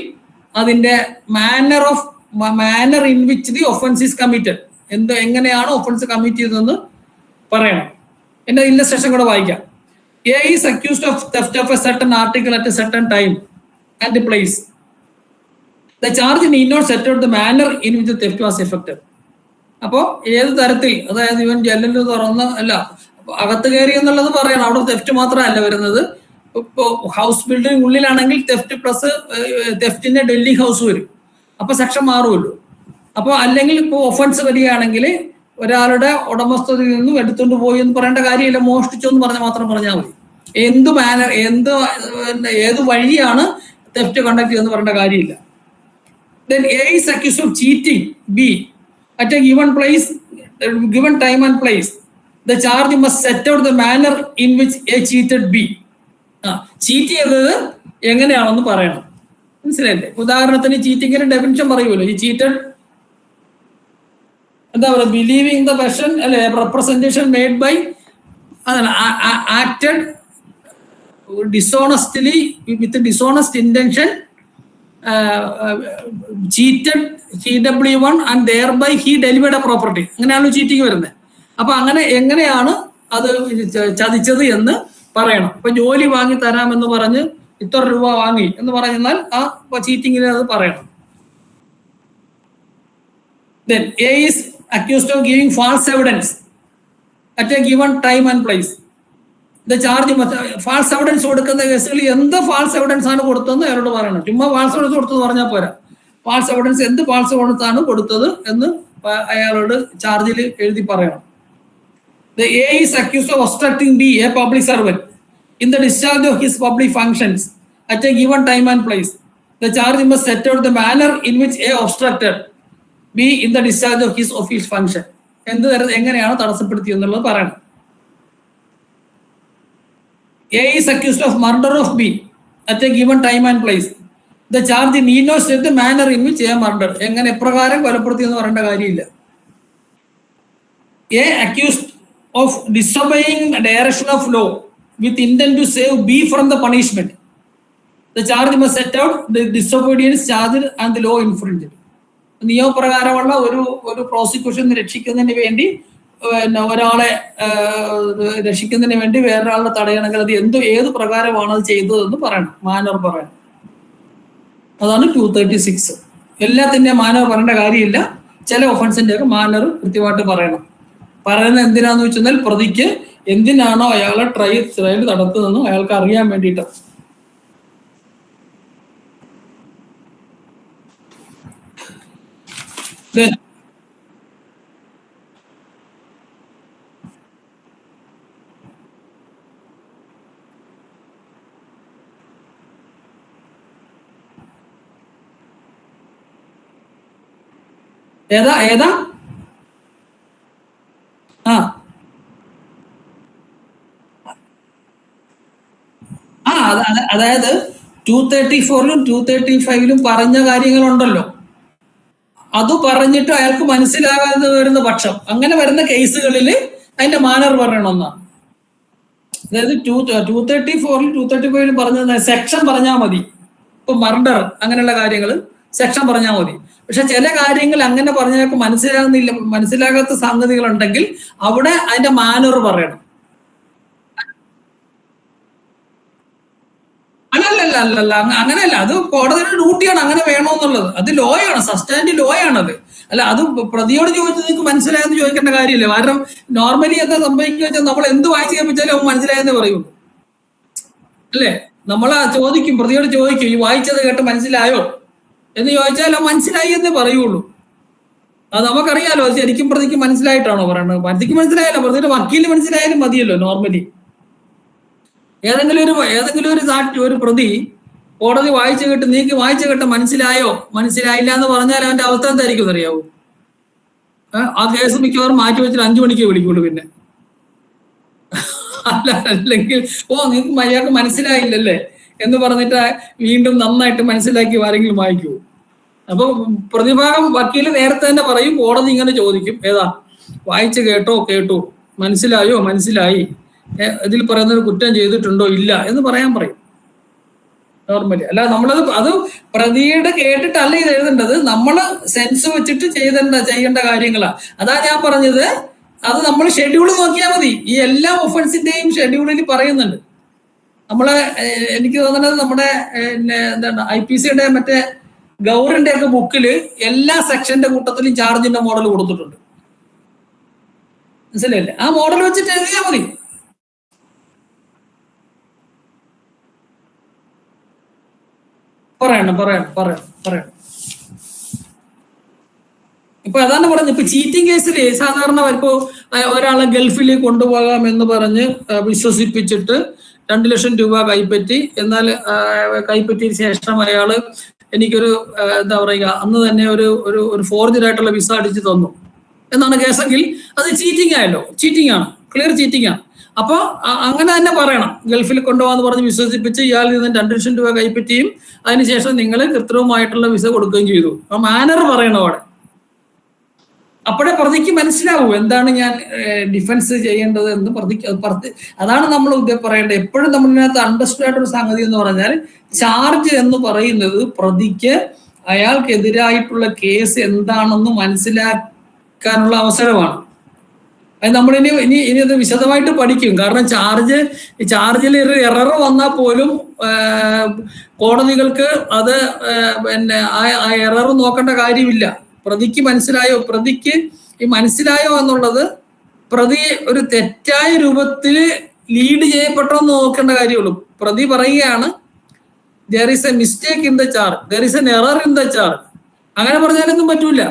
അതിന്റെ manner in which the offence is committed, എങ്ങനെയാണ് ഒഫൻസ് കമ്മിറ്റ് ചെയ്തതെന്ന് പറയണം. എന്റെ ഇല്ലസ്ട്രേഷൻ കൂടെ വായിക്കാം. A is accused of theft of a certain article at a certain time and place. The charge need not set out the manner in which the theft was effected. അപ്പോൾ ഏത് തരത്തിൽ, അതായത് ഇവൻ ജനലിൽ തുറന്ന് അല്ല അകത്ത് കയറി എന്നുള്ളത് പറയണം. അവിടെ തെഫ്റ്റ് മാത്രമല്ല വരുന്നത്. ഇപ്പോൾ ഹൗസ് ബിൽഡിംഗ് ഉള്ളിലാണെങ്കിൽ തെഫ്റ്റ് പ്ലസ് തെഫ്റ്റിന്റെ ഡെല്ലിംഗ് ഹൗസ് വരും. അപ്പൊ സെക്ഷൻ മാറുമല്ലോ. അപ്പോൾ അല്ലെങ്കിൽ ഇപ്പോൾ ഒഫൻസ് വരികയാണെങ്കിൽ ഒരാളുടെ ഉടമസ്ഥതയിൽ നിന്നും എടുത്തുകൊണ്ട് പോയി എന്ന് പറയേണ്ട കാര്യമില്ല. മോഷ്ടിച്ചു എന്ന് മാത്രം പറഞ്ഞാൽ മതി. ഏത് വഴിയാണ് തെഫ്റ്റ് കണ്ടക്ട് ചെയ്തെന്ന് പറയേണ്ട കാര്യമില്ല. Then A is accused of cheating B at a given place, given time and place. The charge must set out the manner in which A cheated B. Cheat ചെയ്തത് എങ്ങനെയാണെന്ന് പറയണം. മനസ്സിലായില്ലേ? ഉദാഹരണത്തിന് ചീറ്റിങ്ങിന്റെ ഡെഫിനിഷൻ പറയുമല്ലോ. ഈ ചീറ്റഡ് എന്താ പറയുക, ബിലീവിങ് ദ പെർസൺ അല്ലെ, representation made by, acted dishonestly with dishonest intention, cheated CW1 and thereby he delivered a property. അങ്ങനെയാണ് ചീറ്റിങ് വരുന്നത്. അപ്പൊ അങ്ങനെ എങ്ങനെയാണ് അത് ചതിച്ചത് എന്ന് പറയണം. ഇപ്പൊ ജോലി വാങ്ങി തരാമെന്ന് പറഞ്ഞ് ഇത്ര രൂപ വാങ്ങി എന്ന് പറഞ്ഞാൽ ആ ചീറ്റിങ്ങിന് അത് പറയണം. Then A is accused of giving false evidence at a given time and place. The charge must false evidence കൊടുക്കുന്ന കേസുകൾ എന്ത് ഫാൾസ് എവിഡൻസ് ആണ് കൊടുത്തതെന്ന് അയാളോട് പറയണം. ചുമ്മാ ഫാൾസ് എവിഡൻസ് കൊടുത്തെന്ന് പറഞ്ഞാൽ പോരാ. ഫാൾസ് എവിഡൻസ് എന്ത് ഫാൾസ് എവിഡൻസ് ആണ് കൊടുത്തത് എന്ന് അയാളോട് ചാർജിൽ എഴുതി പറയണം. The A is accused of obstructing B, a public servant, in the discharge of his public functions at a given time and place. The charge must set out the manner in which A obstructed B in the discharge of his office function. എങ്ങനെയാണ് തടസ്സപ്പെടുത്തി എന്നുള്ളത് പറയണം. A is accused of murder of B at a given time and place. The charge need not set the manner in which A murdered. എങ്ങനെ എപ്രകാരം കൊലപ്പെടുത്തി എന്ന് പറയേണ്ട കാര്യമില്ല. A accused of disobeying the direction of law with intent to save B from the punishment. The charge must set out the disobedience charged and the law infringed. നിയമപ്രകാരമുള്ള ഒരു prosecution രക്ഷിക്കുന്നതിന് വേണ്ടി ഒരാളെ രക്ഷിക്കുന്നതിന് വേണ്ടി വേറൊരാളെ തടയണമെങ്കിൽ അത് ഏത് പ്രകാരമാണ് അത് ചെയ്തതെന്ന് പറയണം, മാനർ പറയണം. അതാണ് 236. എല്ലാത്തിൻ്റെ മാനർ പറയേണ്ട കാര്യമില്ല. ചില ഒഫൻസിന്റെ ഒക്കെ മാനർ കൃത്യമായിട്ട് പറയണം. പറയുന്നത് എന്തിനാന്ന് വെച്ചാൽ പ്രതിക്ക് എന്തിനാണോ അയാളെ ട്രയൽ നടത്തുന്നതെന്നും അയാൾക്ക് അറിയാൻ വേണ്ടിയിട്ടാണ്. ഏതാ അതായത് 234-ലും 235-ലും പറഞ്ഞ കാര്യങ്ങളുണ്ടല്ലോ, അത് പറഞ്ഞിട്ട് അയാൾക്ക് മനസ്സിലാകാതെ വരുന്ന പക്ഷം, അങ്ങനെ വരുന്ന കേസുകളിൽ അതിന്റെ മാനർ പറയണമെന്നാണ്. അതായത് 234-ലും 235-ലും പറഞ്ഞ സെക്ഷൻ പറഞ്ഞാൽ മതി. ഇപ്പൊ മർഡർ അങ്ങനെയുള്ള കാര്യങ്ങൾ സെക്ഷൻ പറഞ്ഞാൽ മതി. പക്ഷെ ചില കാര്യങ്ങൾ അങ്ങനെ പറഞ്ഞാൽ മനസ്സിലാകാത്ത സംഗതികളുണ്ടെങ്കിൽ അവിടെ അതിന്റെ മാനർ പറയണം. അല്ലല്ല അങ്ങനെയല്ല, അത് കോടതിയുടെ ഡ്യൂട്ടിയാണ് അങ്ങനെ വേണമെന്നുള്ളത്. അത് ലോയാണ്, സബ്സ്റ്റാൻഡ് ലോയാണത്. അല്ല, അത് പ്രതിയോട് ചോദിച്ചാൽ നിങ്ങൾക്ക് മനസ്സിലായെന്ന് ചോദിക്കേണ്ട കാര്യമില്ല. കാരണം നോർമലി എന്താ സംഭവിക്കുക വെച്ചാൽ നമ്മൾ എന്ത് വായിച്ച് കേൾപ്പിച്ചാലും അവൻ മനസ്സിലായെന്ന് പറയുള്ളൂ അല്ലേ. നമ്മൾ ചോദിക്കും, പ്രതിയോട് ചോദിക്കും, ഈ വായിച്ചത് കേട്ട് മനസ്സിലായോ എന്ന് ചോദിച്ചാൽ അവൻ മനസ്സിലായി എന്നേ പറയുള്ളൂ. അത് നമുക്കറിയാലോ, ശരിക്കും പ്രതിക്ക് മനസ്സിലായിട്ടാണോ പറയണത്? പ്രതിക്ക് മനസ്സിലായല്ലോ, പ്രതിയുടെ വക്കീലിന് മനസ്സിലായാലും മതിയല്ലോ. നോർമലി ഏതെങ്കിലും ഒരു പ്രതി കോടതി വായിച്ചു കേട്ട് നീക്ക് വായിച്ചു കേട്ട് മനസ്സിലായില്ല എന്ന് പറഞ്ഞാൽ അവന്റെ അവസ്ഥ എന്തായിരിക്കും അറിയാവൂ? ആ കേസ് മിക്കവാറും മാറ്റി വെച്ചിട്ട് 5 മണിക്കേ വിളിക്കുള്ളൂ. പിന്നെ അല്ലെങ്കിൽ നിങ്ങൾക്ക് അയാൾക്ക് മനസ്സിലായില്ലല്ലേ എന്ന് പറഞ്ഞിട്ട് വീണ്ടും നന്നായിട്ട് മനസ്സിലാക്കി ആരെങ്കിലും വായിക്കൂ. അപ്പൊ പ്രതിഭാഗം വക്കീല് നേരത്തെ തന്നെ പറയും, കോടതി ഇങ്ങനെ ചോദിക്കും, ഏതാ വായിച്ചു കേട്ടു, മനസ്സിലായി, ഇതിൽ പറയുന്നത് കുറ്റം ചെയ്തിട്ടുണ്ടോ ഇല്ല എന്ന് പറയും നോർമലി. അല്ല, അത് പ്രതിയുടെ കേട്ടിട്ടല്ല ഇത് എഴുതേണ്ടത്, നമ്മള് സെൻസ് വെച്ചിട്ട് ചെയ്യേണ്ട കാര്യങ്ങളാ. അതാ ഞാൻ പറഞ്ഞത്, അത് നമ്മൾ ഷെഡ്യൂൾ നോക്കിയാൽ മതി. ഈ എല്ലാ ഒഫൻസിന്റെയും ഷെഡ്യൂളിൽ പറയുന്നുണ്ട്. എനിക്ക് തോന്നുന്നത് നമ്മുടെ എന്താണ് IPCയുടെ മറ്റേ ഗൗറിന്റെ ഒക്കെ ബുക്കില് എല്ലാ സെക്ഷന്റെ കൂട്ടത്തിലും ചാർജിന്റെ മോഡൽ കൊടുത്തിട്ടുണ്ട്. മനസ്സിലായില്ലേ? ആ മോഡൽ വെച്ചിട്ട് എഴുതിയാൽ മതി. പറയണം. ഇപ്പൊ അതാണ് പറഞ്ഞത്. ഇപ്പൊ ചീറ്റിംഗ് കേസിൽ സാധാരണ ഇപ്പോ ഒരാളെ ഗൾഫിൽ കൊണ്ടുപോകാം എന്ന് പറഞ്ഞ് വിശ്വസിപ്പിച്ചിട്ട് 2 ലക്ഷം രൂപ കൈപ്പറ്റി. എന്നാൽ കൈപ്പറ്റിയ ശേഷം അയാള് എനിക്കൊരു എന്താ പറയുക, അന്ന് തന്നെ ഒരു ഫോർജഡ് ആയിട്ടുള്ള വിസ അടിച്ച് തന്നു എന്നാണ് കേസെങ്കിൽ അത് ചീറ്റിംഗ് ആയല്ലോ. ചീറ്റിംഗ് ആണ്, ക്ലിയർ ചീറ്റിംഗ് ആണ്. അപ്പൊ അങ്ങനെ തന്നെ പറയണം. ഗൾഫിൽ കൊണ്ടുപോകാന്ന് പറഞ്ഞ് വിശ്വസിപ്പിച്ച് ഇയാളിൽ നിന്ന് 2 ലക്ഷം രൂപ കൈപ്പറ്റിയും അതിനുശേഷം നിങ്ങൾ കൃത്രിമമായിട്ടുള്ള വിസ കൊടുക്കുകയും ചെയ്തു. ആ മാനർ പറയണം അവിടെ. അപ്പോഴേ പ്രതിക്ക് മനസ്സിലാവൂ എന്താണ് ഞാൻ ഡിഫൻസ് ചെയ്യേണ്ടത് എന്ന്. അതാണ് നമ്മൾ പറയേണ്ടത്. എപ്പോഴും നമ്മളിനകത്ത് അണ്ടർസ്റ്റാൻഡ് ആയിട്ടൊരു സംഗതി എന്ന് പറഞ്ഞാൽ, ചാർജ് എന്ന് പറയുന്നത് പ്രതിക്ക് അയാൾക്കെതിരായിട്ടുള്ള കേസ് എന്താണെന്ന് മനസ്സിലാക്കാനുള്ള അവസരമാണ്. അത് നമ്മളിനി അത് വിശദമായിട്ട് പഠിക്കും. കാരണം ചാർജിൽ ഒരു എറർ വന്നാൽ പോലും കോടതികൾക്ക് അത് ആ എറർ നോക്കേണ്ട കാര്യമില്ല. പ്രതിക്ക് മനസ്സിലായോ എന്നുള്ളത് പ്രതി ഒരു തെറ്റായ രൂപത്തിൽ ലീഡ് ചെയ്യപ്പെട്ടോ എന്ന് നോക്കേണ്ട കാര്യമുള്ളൂ. പ്രതി പറയുകയാണ് there is a mistake in the charge, there is an error in the charge. അങ്ങനെ പറഞ്ഞാലൊന്നും പറ്റൂല.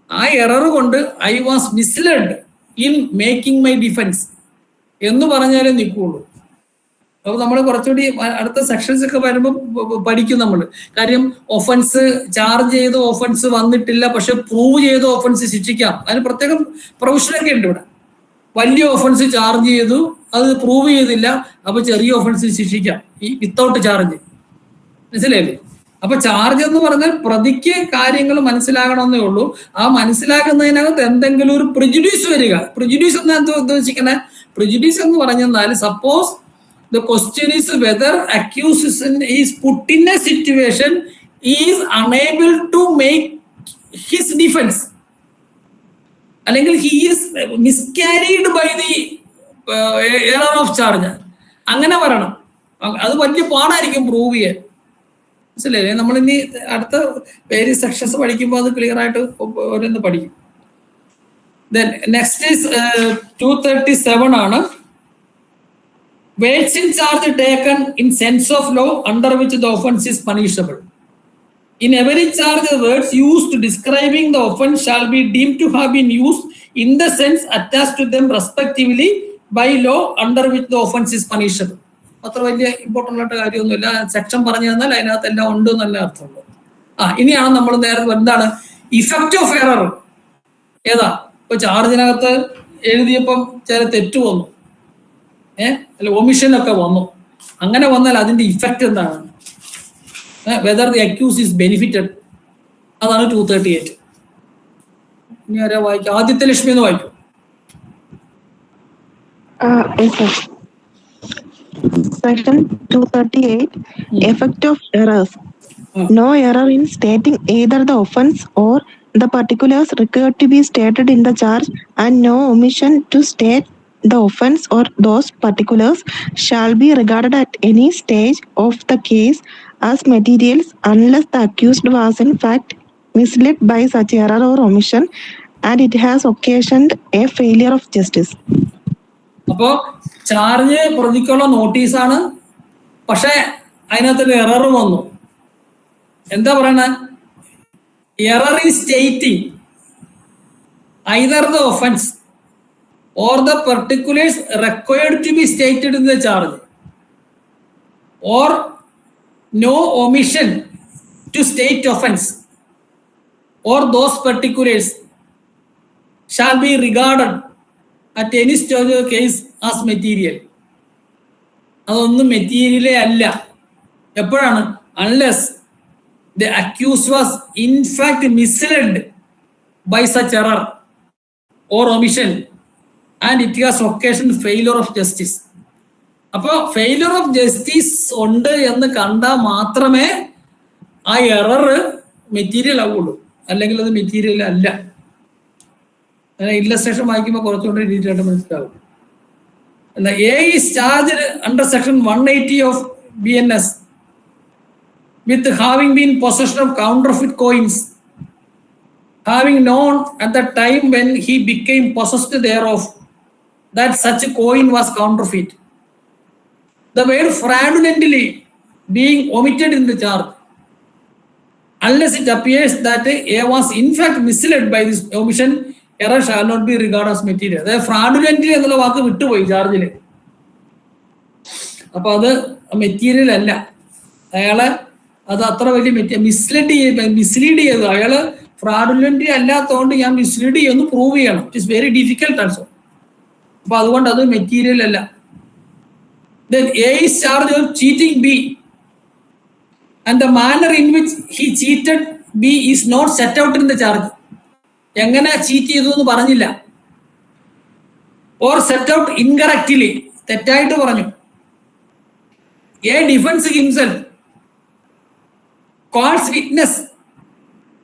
ആ എറർ കൊണ്ട് I was misled in making my defense എന്ന് പറഞ്ഞാലേ നിൽക്കുള്ളൂ. അപ്പൊ നമ്മൾ കുറച്ചുകൂടി അടുത്ത സെക്ഷൻസ് ഒക്കെ വരുമ്പോൾ പഠിക്കും നമ്മൾ. കാര്യം ഒഫൻസ് ചാർജ് ചെയ്ത ഒഫൻസ് വന്നിട്ടില്ല, പക്ഷെ പ്രൂവ് ചെയ്ത ഒഫൻസ് ശിക്ഷിക്കാം. അതിന് പ്രത്യേകം പ്രൊവിഷനൊക്കെ ഉണ്ട് ഇവിടെ. വലിയ ഒഫൻസ് ചാർജ് ചെയ്തു, അത് പ്രൂവ് ചെയ്തില്ല, അപ്പൊ ചെറിയ ഒഫൻസ് ശിക്ഷിക്കാം ഈ വിത്തൗട്ട് ചാർജ്. മനസ്സിലായില്ലേ? അപ്പൊ ചാർജ് എന്ന് പറഞ്ഞാൽ പ്രതിക്ക് കാര്യങ്ങൾ മനസ്സിലാകണമെന്നേ ഉള്ളൂ. ആ മനസ്സിലാക്കുന്നതിനകത്ത് എന്തെങ്കിലും ഒരു പ്രിജുഡീസ് വരിക. പ്രിജുഡീസ് എന്ന് എന്താ ഉദ്ദേശിക്കണേ? പ്രിജുഡീസ് എന്ന് പറഞ്ഞാൽ suppose the question is whether accused is put in a situation he is unable to make his defense, അല്ലെങ്കിൽ he is miscarried by the error of charge. അങ്ങനെ പറയണം. അത് വലിയ പാടായിരിക്കും പ്രൂവ് ചെയ്യാൻ. മനസ്സിലായില്ലേ? നമ്മളിനി അടുത്ത വേരിയസ് സെക്ഷൻസ് പഠിക്കുമ്പോൾ അത് ക്ലിയർ ആയിട്ട് ഓരോന്ന് പഠിക്കും. Then next is 237 ആണ്. Weights in charge taken in sense of law under which the offence is punishable. In every charge, the words used describing the offence shall be deemed to have been used in the sense attached to them respectively by law under which the offence is punishable. അത്ര വലിയ important ആയിട്ട് കാര്യമൊന്നുമില്ല. Section പറഞ്ഞു തന്നാൽ അതിനകത്ത് എല്ലാം ഉണ്ട് എന്നല്ല അർത്ഥമുള്ളൂ. ഇനിയാണ് നമ്മൾ നേരെ എന്താണ് ഇഫക്റ്റ് ഓഫ് എറർ. ഏതാ? ഇപ്പൊ ചാർജിനകത്ത് എഴുതിയപ്പം ചില തെറ്റ് വന്നു, അല്ല ഒമിഷൻ ഒക്കെ വന്നു. അങ്ങനെ വന്നാൽ അതിന്റെ ഇഫക്റ്റ് എന്താണ്? Whether the accused is benefited. അതാണ് 238. ഇനി ആരാ വായിക്കും? ആദ്യത്തെ ലക്ഷ്മി എന്ന് വായിക്കും. Section 238, effect of errors. no error in stating either the offense or the particulars required to be stated in the charge, and no omission to state the offense or those particulars shall be regarded at any stage of the case as materials unless the accused was in fact misled by such error or omission and it has occasioned a failure of justice. അപ്പോ charge പ്രതിക്കുള്ള നോട്ടീസാണ്, പക്ഷെ അതിനകത്തൊരു error വന്നു. എന്താ പറയണ? Error in stating either the offence or the particulars required to be stated in the charge, or no omission to state offense or those particulars shall be regarded at any stage of the case as material. അതൊന്നും മെറ്റീരിയലേ അല്ല. എപ്പോഴാണ്? unless the accused was in fact misled by such error or omission and it has occasioned failure of justice. അപ്പോൾ failure of justice ഉണ്ട് എന്ന് കണ്ടാൽ മാത്രമേ ആ error material ആവുള്ളൂ, അല്ലെങ്കിൽ അത് മെറ്റീരിയൽ അല്ല. ഇല്ലസ്ട്രേഷൻ വായിക്കുമ്പോൾ കുറച്ചുകൂടി ഡീറ്റെയിൽ ആയിട്ട് മനസ്സിലാവും. എന്നാൽ A is charged under section 180 of BNS with having been possession of counterfeit coins, having known at the time when he became possessed thereof that such a coin was counterfeit. The word fraudulently being omitted in the charge, unless it appears that A was in fact misled by this omission, error shall not be regarded as material. അതായത് ഫ്രാഡുലന്റ്ലി എന്നുള്ള വാക്ക് വിട്ടുപോയി ചാർജില്. അപ്പൊ അത് material അല്ല. അയാളെ അത് അത്ര വലിയ മിസ്ലീഡ് ചെയ്തു. അയാള് ഫ്രാഡുലന്റ്ലി അല്ലാത്തതുകൊണ്ട് ഞാൻ മിസ്ലീഡ് ചെയ്യുമെന്ന് പ്രൂവ് ചെയ്യണം. It is very difficult also. അപ്പൊ അതുകൊണ്ട് അത് മെറ്റീരിയൽ അല്ല. Then A is charged of cheating B and the manner in which he cheated B is not set out in the charge. എങ്ങനെ ചീറ്റ് ചെയ്തു എന്ന് പറഞ്ഞില്ല. or set out incorrectly, തെറ്റായിട്ട് പറഞ്ഞു. A defends himself, calls witness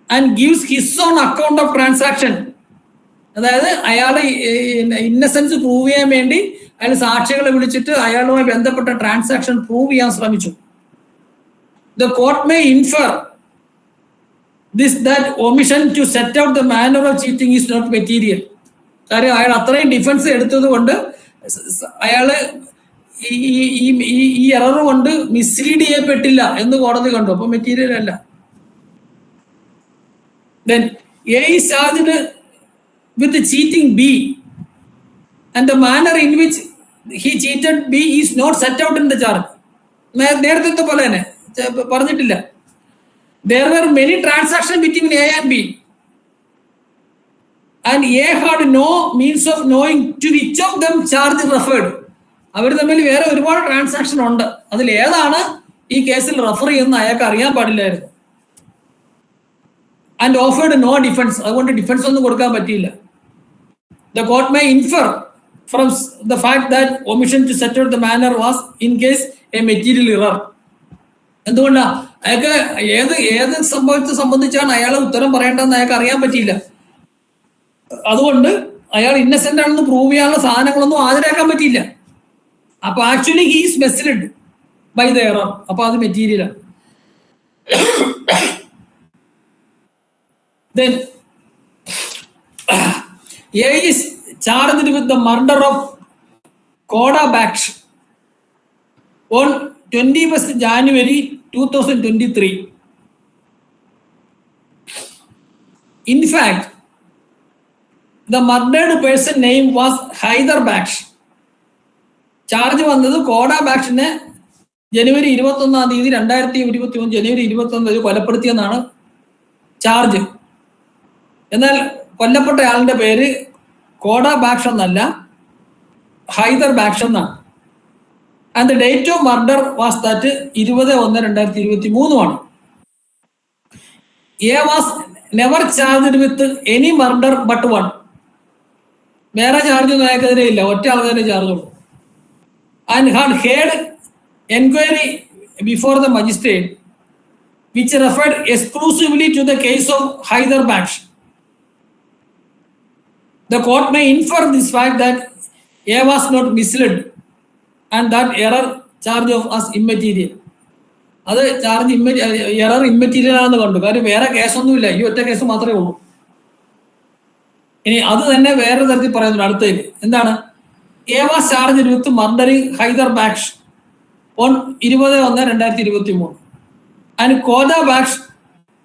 and gives his own account of transaction. അതായത് അയാളെ innocence prove ചെയ്യാൻ വേണ്ടി അയാൾ സാക്ഷികളെ വിളിച്ചിട്ട് അയാളുമായി ബന്ധപ്പെട്ട ട്രാൻസാക്ഷൻ പ്രൂവ് ചെയ്യാൻ ശ്രമിച്ചു. The court may infer this that omission to set out the manner of cheating is not material. കാര്യം അയാൾ അത്രയും ഡിഫൻസ് എടുത്തത് കൊണ്ട് അയാള് ഈ എറർ കൊണ്ട് മിസ്ലീഡ് ചെയ്യപ്പെട്ടില്ല എന്ന് കോടതി കണ്ടു. അപ്പൊ മെറ്റീരിയൽ അല്ല. Then A is charged with cheating B and the manner in which he cheated B is not set out in the charge. നേരത്തെ പോലെ തന്നെ പറഞ്ഞിട്ടില്ല. There were many transactions between A and B and A had no means of knowing to which of them charge referred. അവർ തമ്മിൽ വേറെ ഒരുപാട് transaction ഉണ്ട്. അതിൽ ഏതാണ് ഈ കേസിൽ റെഫർ ചെയ്യുന്ന അയാൾക്ക് അറിയാൻ പാടില്ലായിരുന്നു. and offered no defense. അതുകൊണ്ട് ഡിഫൻസ് ഒന്നും കൊടുക്കാൻ പറ്റിയില്ല. The court may infer from the fact that omission to set out the manner was in case a material error. എന്തുകൊണ്ടാ? അയാൾക്ക് ഏത് സംഭവത്തെ സംബന്ധിച്ചാണ് അയാളെ ഉത്തരം പറയേണ്ടതെന്ന് അയാൾക്ക് അറിയാൻ പറ്റിയില്ല. അതുകൊണ്ട് അയാൾ ഇന്നസെന്റ് ആണെന്ന് പ്രൂവ് ചെയ്യാനുള്ള സാധനങ്ങളൊന്നും ഹാജരാക്കാൻ പറ്റിയില്ല. അപ്പൊ actually he is mislead by the error. അപ്പൊ അത് മെറ്റീരിയലാണ്. Then A is charged with the murder of Koda Baksh on 21st January 2023. In fact, the murdered person name was Haider Baksh. Charge വന്നത് CODA ബാക്ഷിനെ ജനുവരി 21 2023 ജനുവരി 21 കൊലപ്പെടുത്തിയെന്നാണ് charge. എന്നാൽ കൊല്ലപ്പെട്ട ആളിന്റെ പേര് CODA ബാക്ഷ് എന്നല്ല, ഹൈദർ ബാക്ഷ് എന്നാണ്. And the date of murder was that 20/1/2023. A was never charged with any murder but one. വേറെ ചാർജ് ഒന്നും അയാൾക്കെതിരെ ഇല്ല, ഒറ്റ ആൾക്കാരെ ചാർജുള്ളൂ. And had heard enquiry before the magistrate which referred exclusively to the case of Hyderabad. The court may infer this fact that A was not misled and that error charge of us immaterial. അത് charge error immaterial ആണെന്ന് കണ്ടു. കാര്യം വേറെ കേസൊന്നുമില്ല, ഈ ഒറ്റ case മാത്രമേ ഉള്ളൂ. ഇനി അത് തന്നെ വേറെ തരത്തിൽ പറയുന്നുണ്ട് അടുത്തതിൽ. എന്താണ്? A was charge with murdering Haidar Baksh on 20/1/2023 and Khoda Baksh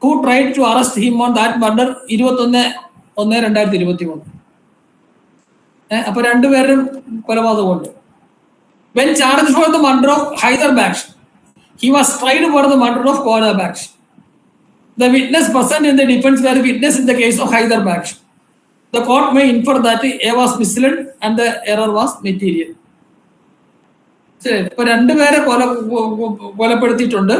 who tried to arrest him on that murder 21/1/2023. അപ്പൊ രണ്ടുപേരും കൊലപാതകമുണ്ട്. When charge for the murder of Haidar Baksh, he was tried for the murder of Koda Baksh. The witness present in the defense were witness in the case of Hyder Baksh. The court may infer that A was misled and the error was material. ശരി, ഇപ്പൊ രണ്ടുപേരെ കൊലപ്പെടുത്തിയിട്ടുണ്ട്,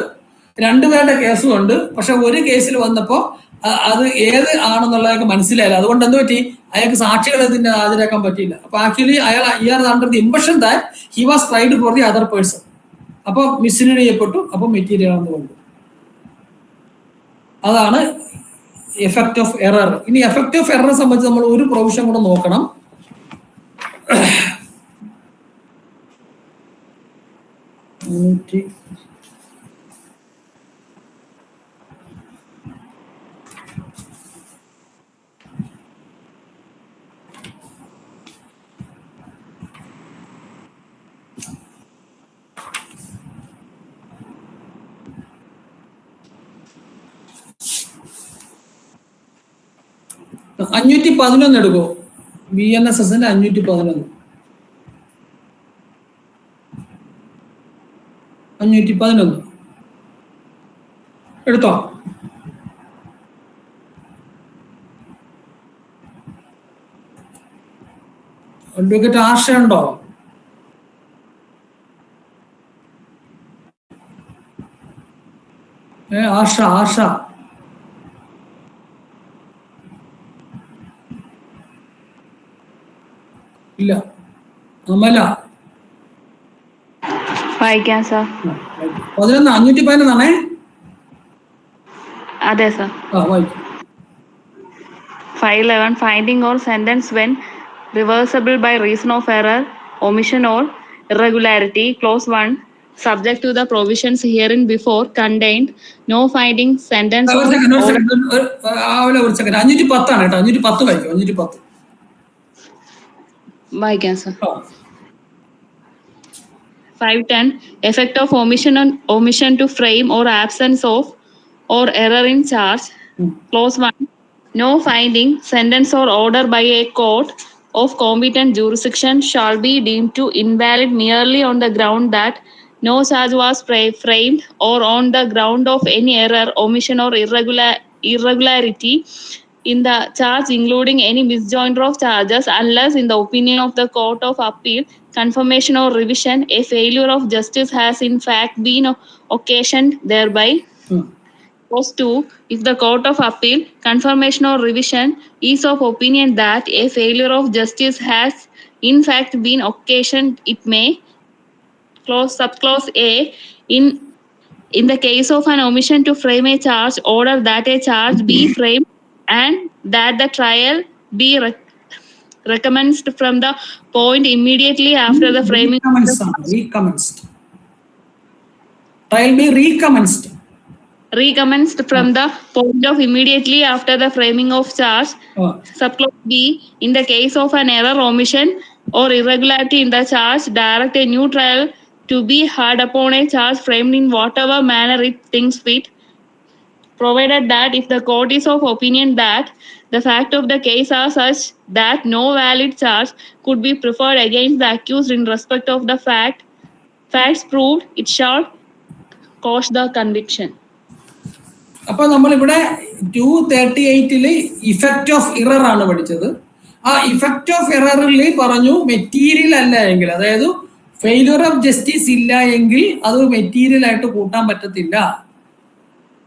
രണ്ടുപേരുടെ കേസും ഉണ്ട്. പക്ഷെ ഒരു കേസിൽ വന്നപ്പോ അത് ഏത് ആണെന്നുള്ളതൊക്കെ മനസ്സിലായില്ല. അതുകൊണ്ട് എന്ത് പറ്റി? അയാൾക്ക് സാക്ഷികളെ ഇതിന്റെ ഹാജരാക്കാൻ പറ്റിയില്ല. അപ്പൊ ആക്ച്വലി ഇയാൾ under the impression that he was tried for the other person. അപ്പൊ മിസ്ലീഡ് ചെയ്യപ്പെട്ടു, അപ്പൊ മെറ്റീരിയൽ ആണെന്ന് കൊണ്ടു. അതാണ് എഫക്ട് ഓഫ് എറർ. ഇനി എഫക്ട് ഓഫ് എററിനെ സംബന്ധിച്ച് നമ്മൾ ഒരു പ്രൊവിഷൻ കൂടെ നോക്കണം. അഞ്ഞൂറ്റി 11 എടുക്കോ? BNSSന്റെ 511 എടുത്തോ? അഡ്വക്കേറ്റ് ആർഷ ഉണ്ടോ? ആർഷ ഇല്ല. അമല വായിക്കാം സർ. 511 അതെ sir. 511 finding or sentence when reversible by reason of error, omission or irregularity. Clause 1 subject to the provisions herein before contained. No finding, sentence or order. 510 ആണ് കേട്ടോ. 510 വായിക്കും. 510 വായിക്കാം sir. 510 effect of omission to frame or absence of or error in charge. Clause 1 no finding, sentence or order by a court of competent jurisdiction shall be deemed to invalid merely on the ground that no charge was framed or on the ground of any error, omission or irregularity in the charge, including any misjoinder of charges, unless in the opinion of the Court of Appeal, confirmation or revision, a failure of justice has in fact been occasioned thereby. Clause 2, if the Court of Appeal, confirmation or revision is of opinion that a failure of justice has in fact been occasioned, it may. Subclause A, in the case of an omission to frame a charge, order that a charge be framed and that the trial be recommenced from the point immediately after the framing. Recommenced. Trial be recommenced. Recommenced from the point of immediately after the framing of charge. Subclause B, in the case of an error, omission or irregularity in the charge, direct a new trial to be heard upon a charge framed in whatever manner it thinks fit, provided that if the court is of opinion that the fact of the case are such that no valid charge could be preferred against the accused in respect of the facts proved, it shall cause the conviction. അപ്പൊ നമ്മളിവിടെ 238 effect of error ആണ് പഠിച്ചത്. ആ effect of ഇററിൽ പറഞ്ഞു material അല്ല എങ്കിൽ, അതായത് failure of justice ഇല്ല എങ്കിൽ അത് മെറ്റീരിയൽ ആയിട്ട് കൂട്ടാൻ പറ്റത്തില്ല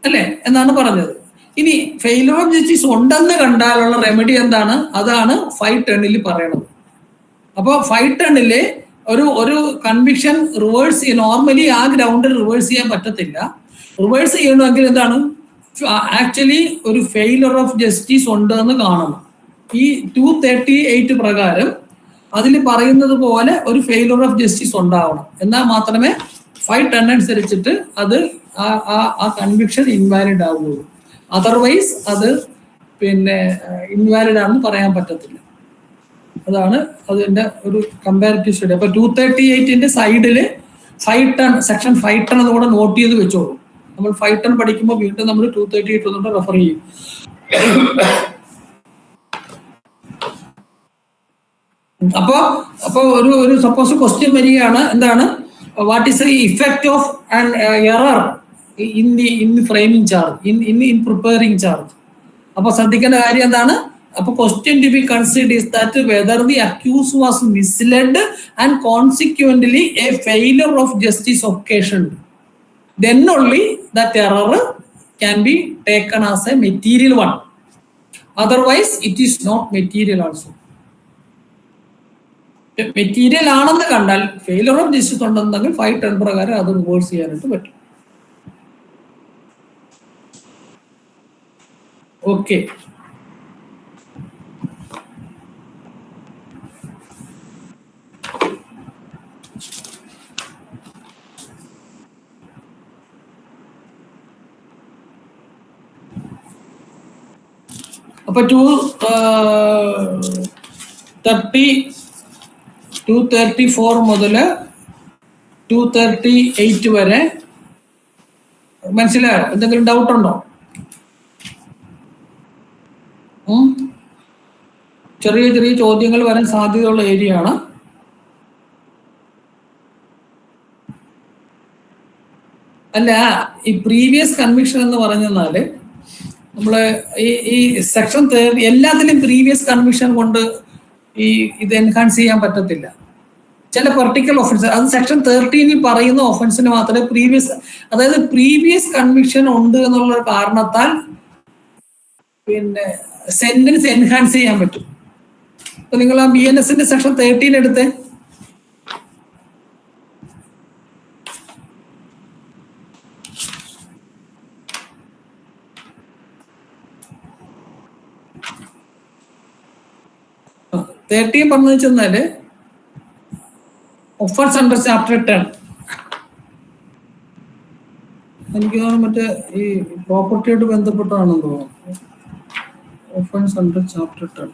അല്ലേ എന്നാണ് പറഞ്ഞത്. ഇനി ഫെയിലിയർ ഓഫ് ജസ്റ്റിസ് ഉണ്ടെന്ന് കണ്ടാലുള്ള റെമഡി എന്താണ്? അതാണ് 510 പറയണത്. അപ്പോൾ 510 ഒരു കൺവിക്ഷൻ റിവേഴ്സ് നോർമലി ആ ഗ്രൗണ്ടിൽ റിവേഴ്സ് ചെയ്യാൻ പറ്റത്തില്ല. റിവേഴ്സ് ചെയ്യണമെങ്കിൽ എന്താണ്, ആക്ച്വലി ഒരു ഫെയിലർ ഓഫ് ജസ്റ്റിസ് ഉണ്ടെന്ന് കാണണം. ഈ 238 പ്രകാരം അതിൽ പറയുന്നത് പോലെ ഒരു ഫെയിലർ ഓഫ് ജസ്റ്റിസ് ഉണ്ടാവണം. എന്നാൽ മാത്രമേ 510 അനുസരിച്ചിട്ട് അത് ആ കൺവിക്ഷൻ ഇൻവാലിഡ് ആവുകയുള്ളൂ. അതർവൈസ് അത് പിന്നെ ഇൻവാലിഡ് ആണെന്ന് പറയാൻ പറ്റത്തില്ല. അതാണ് അതിന്റെ ഒരു കമ്പാരിറ്റീവ് സ്റ്റഡി. അപ്പൊ 238 സൈഡില് 510 സെക്ഷൻ 510 അതുകൂടെ നോട്ട് ചെയ്ത് വെച്ചോളൂ. നമ്മൾ 510 പഠിക്കുമ്പോൾ വീണ്ടും നമ്മൾ 238 ഒന്നുകൂടെ റെഫർ ചെയ്യും. അപ്പൊ ഒരു സപ്പോസ് ക്വസ്റ്റ്യൻ വരികയാണ്, എന്താണ്, what is the effect of an error in the framing charge, in preparing charge. അപ്പൊ ശ്രദ്ധിക്കേണ്ട കാര്യം എന്താണ്, അപ്പൊ question to be considered is that whether the accused was misled and consequently a failure of justice occasioned, then only that error can be taken as a material one. Otherwise it is not material also. Material ആണെന്ന് കണ്ടാൽ failure of justice ഉണ്ടെന്നെങ്കിൽ 510 പ്രകാരം അത് reverse ചെയ്യാനായിട്ട് പറ്റും. Okay, അപ്പൊ 234 മുതൽ 238 വരെ മനസ്സിലായോ? എന്തെങ്കിലും ഡൗട്ട് ഉണ്ടോ? ചെറിയ ചെറിയ ചോദ്യങ്ങൾ വരാൻ സാധ്യതയുള്ള ഏരിയ ആണ്. അല്ല, ഈ പ്രീവിയസ് കൺവിക്ഷൻ എന്ന് പറഞ്ഞാല് നമ്മള് ഈ സെക്ഷൻ എല്ലാത്തിലും പ്രീവിയസ് കൺവിക്ഷൻ കൊണ്ട് ഇത് എൻഹാൻസ് ചെയ്യാൻ പറ്റത്തില്ല. ചില പെർട്ടിക്കുലർ ഒഫൻസ്, അത് സെക്ഷൻ 13 പറയുന്ന ഒഫൻസിന് മാത്രമേ അതായത് പ്രീവിയസ് കൺവിക്ഷൻ ഉണ്ട് എന്നുള്ള കാരണത്താൽ പിന്നെ സെന്റൻസ് എൻഹാൻസ് ചെയ്യാൻ പറ്റും. അപ്പൊ നിങ്ങൾ ആ BNSന്റെ സെക്ഷൻ 13 എടുത്തേ. പറഞ്ഞു വെച്ചെന്നാല് ഒഫൻസ് അണ്ടർ ചാപ്റ്റർ 10, എനിക്ക് തോന്നുന്നു മറ്റേ ഈ പ്രോപ്പർട്ടിയായിട്ട് ബന്ധപ്പെട്ടാണെന്ന് തോന്നുന്നു. Offence under chapter 10